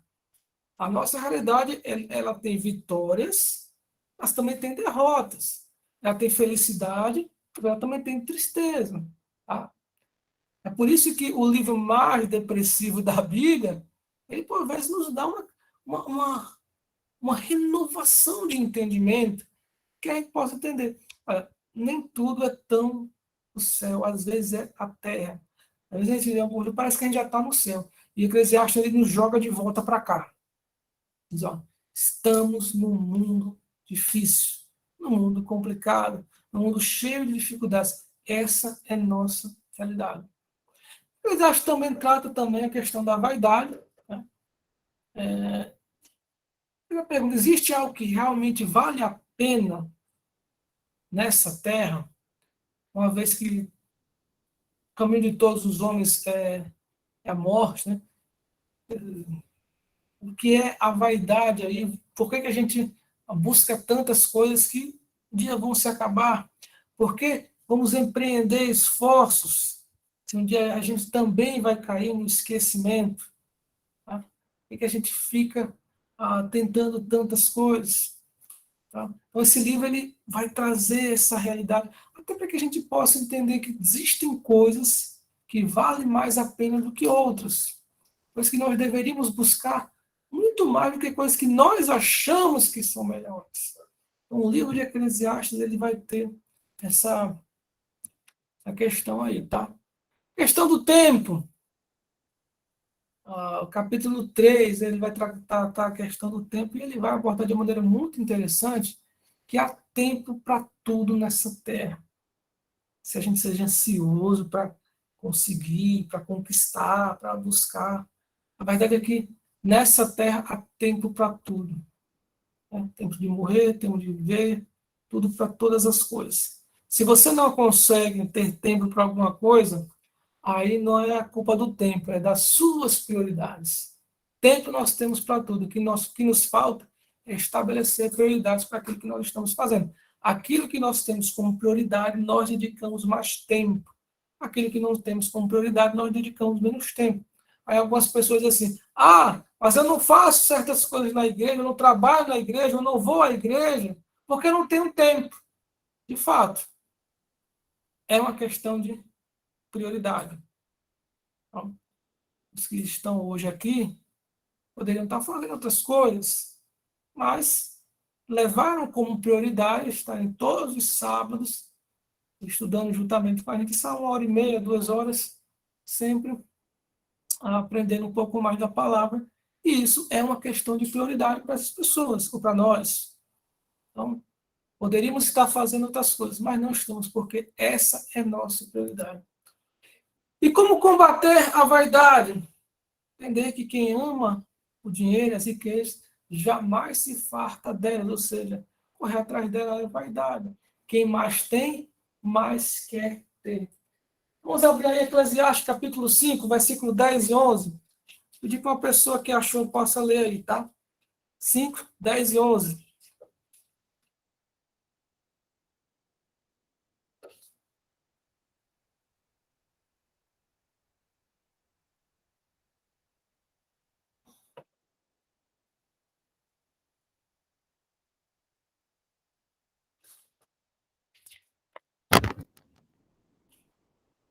A nossa realidade ela tem vitórias, mas também tem derrotas. Ela tem felicidade, mas ela também tem tristeza. Tá? É por isso que o livro mais depressivo da Bíblia, ele por vezes nos dá uma renovação de entendimento que a gente possa entender. Olha, nem tudo é tão o céu, às vezes é a terra. Às vezes a gente lê parece que a gente já está no céu. E o Eclesiastes ele nos joga de volta para cá. Diz, ó, estamos num mundo difícil, num mundo complicado, num mundo cheio de dificuldades. Essa é nossa realidade. O Eclesiastes também trata também a questão da vaidade. Né? Eu pergunto, existe algo que realmente vale a pena nessa terra, uma vez que o caminho de todos os homens é a morte, né? O que é a vaidade aí? Por que a gente busca tantas coisas que um dia vão se acabar? Por que vamos empreender esforços se um dia a gente também vai cair no esquecimento? Tá? Por que a gente fica tentando tantas coisas? Tá? Então, esse livro ele vai trazer essa realidade, até para que a gente possa entender que existem coisas que valem mais a pena do que outras. Coisas que nós deveríamos buscar muito mais do que coisas que nós achamos que são melhores. Então, o livro de Eclesiastes ele vai ter essa questão aí, tá? Questão do tempo. O capítulo 3, ele vai tratar a questão do tempo e ele vai abordar de maneira muito interessante que há tempo para tudo nessa terra. Se a gente seja ansioso para conseguir, para conquistar, para buscar. A verdade é que nessa terra há tempo para tudo. Né? Tempo de morrer, tempo de viver, tudo para todas as coisas. Se você não consegue ter tempo para alguma coisa, aí não é a culpa do tempo, é das suas prioridades. Tempo nós temos para tudo. O que nos falta é estabelecer prioridades para aquilo que nós estamos fazendo. Aquilo que nós temos como prioridade, nós dedicamos mais tempo. Aquilo que não temos como prioridade, nós dedicamos menos tempo. Aí algumas pessoas dizem assim, mas eu não faço certas coisas na igreja, eu não trabalho na igreja, eu não vou à igreja, porque eu não tenho tempo. De fato, é uma questão de prioridade. Então, os que estão hoje aqui poderiam estar fazendo outras coisas, mas levaram como prioridade estarem todos os sábados estudando juntamente com a gente, são 1h30, 2 horas, sempre aprendendo um pouco mais da palavra, e isso é uma questão de prioridade para essas pessoas, ou para nós. Então, poderíamos estar fazendo outras coisas, mas não estamos, porque essa é nossa prioridade. E como combater a vaidade? Entender que quem ama o dinheiro, as riquezas, jamais se farta delas, ou seja, correr atrás dela é vaidade. Quem mais tem, mais quer ter. Vamos abrir aí Eclesiastes, capítulo 5, versículo 10 e 11. Pedir para uma pessoa que achou possa ler aí, tá? 5, 10 e 11.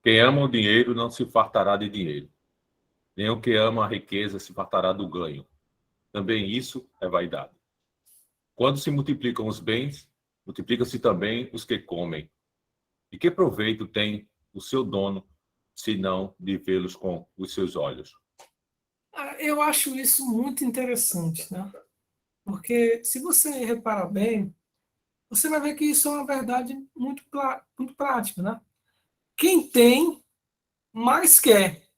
Quem ama o dinheiro não se fartará de dinheiro, nem o que ama a riqueza se fartará do ganho. Também isso é vaidade. Quando se multiplicam os bens, multiplicam-se também os que comem. E que proveito tem o seu dono, senão de vê-los com os seus olhos? Eu acho isso muito interessante, né? Porque se você reparar bem, você vai ver que isso é uma verdade muito prática, né? Quem tem, mais quer.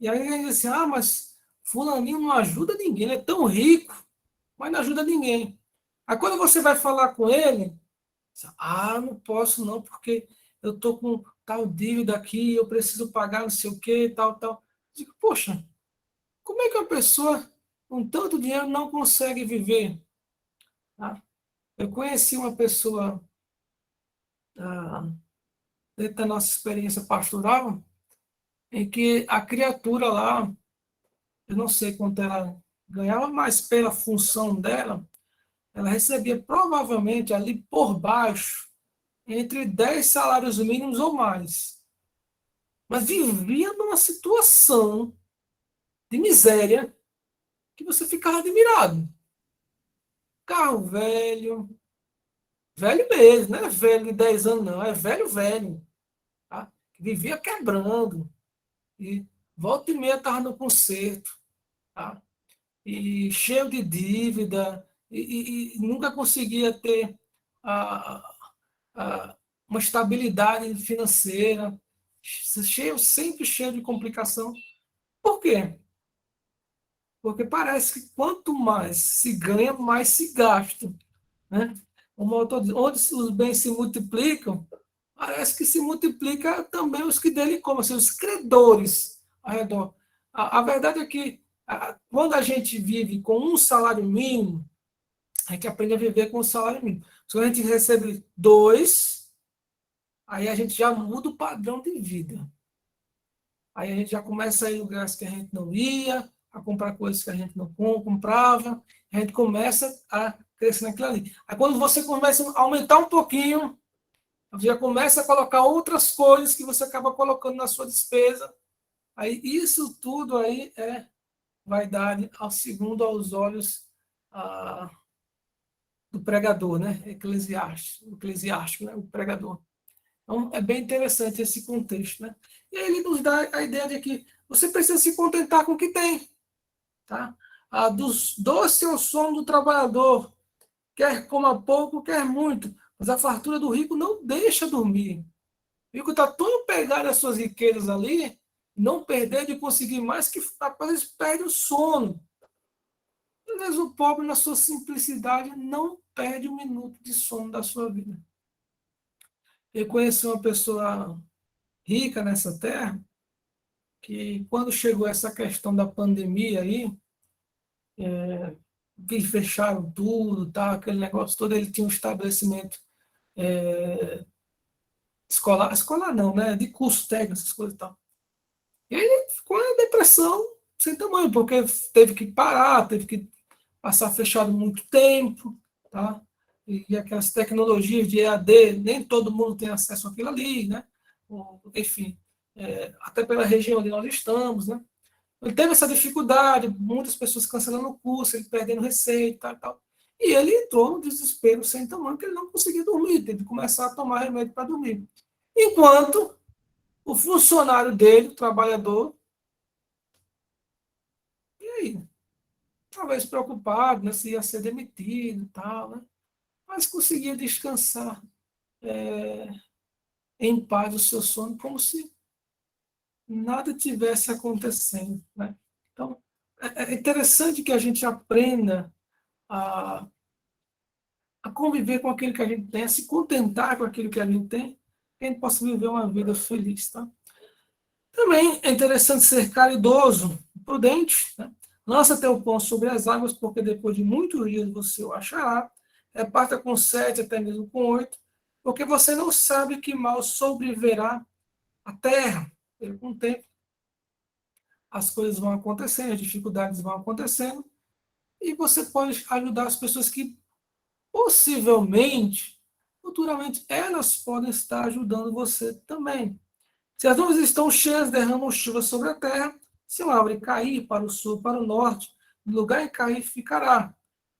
E aí ele diz assim, mas fulaninho não ajuda ninguém, ele é tão rico, mas não ajuda ninguém. Aí quando você vai falar com ele, não posso não, porque eu estou com tal dívida aqui, eu preciso pagar não sei o quê, tal. Eu digo, poxa, como é que uma pessoa com tanto dinheiro não consegue viver? Tá? Eu conheci uma pessoa, dentro da nossa experiência pastoral, em que a criatura lá, eu não sei quanto ela ganhava, mas pela função dela, ela recebia provavelmente ali por baixo entre 10 salários mínimos ou mais. Mas vivia numa situação de miséria que você ficava admirado. Carro velho, velho mesmo, não é velho de 10 anos, não, é velho, velho. Tá? Vivia quebrando. E volta e meia estava no concerto. Tá? E cheio de dívida, e nunca conseguia ter a, uma estabilidade financeira, sempre cheio de complicação. Por quê? Porque parece que quanto mais se ganha, mais se gasta. Né? Como eu tô dizendo, onde os bens se multiplicam, parece que se multiplica também os que dele comem, assim, os credores ao redor. A verdade é que quando a gente vive com um salário mínimo, a gente aprende a viver com o salário mínimo. Se a gente recebe 2, aí a gente já muda o padrão de vida. Aí a gente já começa a ir em lugares que a gente não ia, a comprar coisas que a gente não comprava, a gente começa a crescer naquilo ali. Aí quando você começa a aumentar um pouquinho, você já começa a colocar outras coisas que você acaba colocando na sua despesa. Aí isso tudo aí é vaidade, segundo aos olhos do pregador, né? Eclesiástico, né? O pregador. Então, é bem interessante esse contexto, né? E aí ele nos dá a ideia de que você precisa se contentar com o que tem, tá? Doce é o sono do trabalhador, quer coma pouco, quer muito, mas a fartura do rico não deixa dormir. O rico está tão apegado às suas riquezas ali, não perder de conseguir mais, que às vezes perde o sono. Às vezes o pobre, na sua simplicidade, não perde um minuto de sono da sua vida. Eu conheci uma pessoa rica nessa terra, que quando chegou essa questão da pandemia aí, que fecharam tudo, tá, aquele negócio todo, ele tinha um estabelecimento escolar não, né, de curso técnico, essas coisas e tal. E ele ficou em depressão sem tamanho, porque teve que parar, teve que passar fechado muito tempo, tá? E aquelas tecnologias de EAD, nem todo mundo tem acesso àquilo ali, né? Enfim, até pela região onde nós estamos, né? Ele teve essa dificuldade, muitas pessoas cancelando o curso, ele perdendo receita e tal. E ele entrou no desespero sem tamanho, que ele não conseguia dormir, teve que começar a tomar remédio para dormir. Enquanto o funcionário dele, o trabalhador, e aí? Talvez preocupado, né, se ia ser demitido e tal, né? Mas conseguia descansar em paz o seu sono, como se nada tivesse acontecendo, né? Então, é interessante que a gente aprenda a conviver com aquilo que a gente tem, a se contentar com aquilo que a gente tem, que a gente possa viver uma vida feliz, tá? Também é interessante ser caridoso, prudente, né? Lança teu pão sobre as águas, porque depois de muitos dias você o achará. Reparta com 7, até mesmo com 8, porque você não sabe que mal sobreviverá à terra. E com o tempo, as coisas vão acontecendo, as dificuldades vão acontecendo, e você pode ajudar as pessoas que possivelmente, futuramente, elas podem estar ajudando você também. Se as nuvens estão cheias, derramam chuva sobre a terra. Se uma árvore cair para o sul, para o norte, no lugar em cair ficará.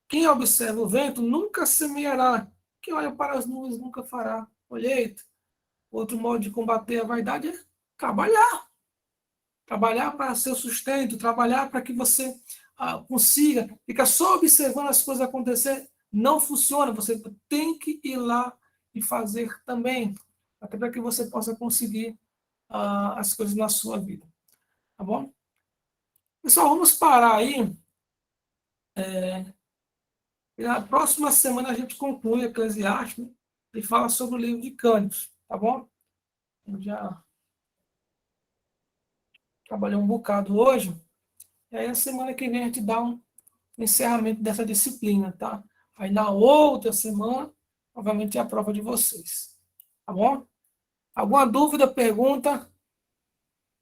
Quem observa o vento nunca semeará. Quem olha para as nuvens nunca fará colheita. Outro modo de combater a vaidade é trabalhar. Trabalhar para seu sustento, trabalhar para que você consiga. Fica só observando as coisas acontecer, não funciona, você tem que ir lá e fazer também, até para que você possa conseguir as coisas na sua vida. Tá bom? Pessoal, vamos parar aí. Na próxima semana a gente conclui Eclesiastes, né, e fala sobre o livro de Cânticos, tá bom? Eu já trabalhei um bocado hoje, e aí a semana que vem a gente dá um encerramento dessa disciplina, tá? Aí na outra semana, obviamente, é a prova de vocês, tá bom? Alguma dúvida, pergunta?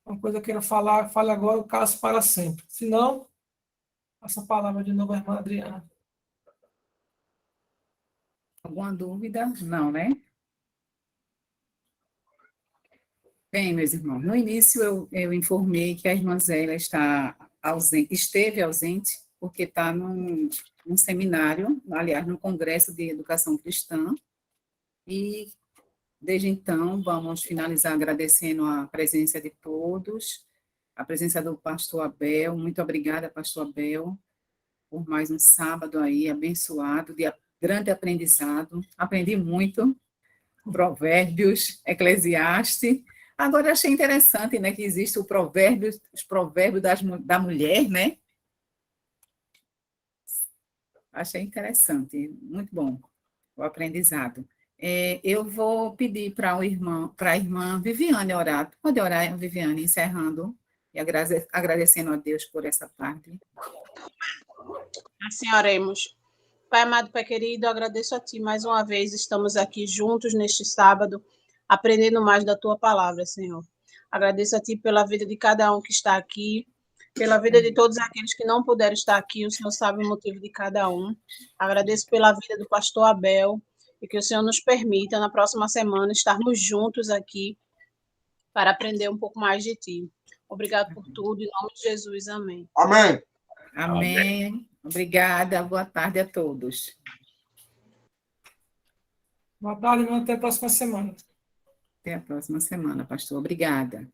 Uma coisa que eu queira falar, fale agora, o caso para sempre. Se não, passa a palavra de novo à irmã Adriana. Alguma dúvida? Não, né? Bem, meus irmãos, no início eu informei que a irmã Zélia esteve ausente, porque está num seminário, aliás, no Congresso de Educação Cristã, e desde então vamos finalizar agradecendo a presença de todos, a presença do pastor Abel. Muito obrigada, pastor Abel, por mais um sábado aí abençoado, de grande aprendizado. Aprendi muito, Provérbios, Eclesiastes. Agora, eu achei interessante, né, que existe os provérbios da mulher, né? Achei interessante, muito bom o aprendizado. Eu vou pedir para a irmã Viviane orar. Pode orar, Viviane, encerrando e agradecendo a Deus por essa tarde. Assim oremos. Pai amado, Pai querido, eu agradeço a Ti mais uma vez. Estamos aqui juntos neste sábado, aprendendo mais da Tua palavra, Senhor. Agradeço a Ti pela vida de cada um que está aqui, pela vida de todos aqueles que não puderam estar aqui. O Senhor sabe o motivo de cada um. Agradeço pela vida do pastor Abel e que o Senhor nos permita, na próxima semana, estarmos juntos aqui para aprender um pouco mais de Ti. Obrigado por tudo, em nome de Jesus, amém. Amém. Amém. Obrigada. Boa tarde a todos. Boa tarde, irmã. Até a próxima semana. Até a próxima semana, pastor. Obrigada.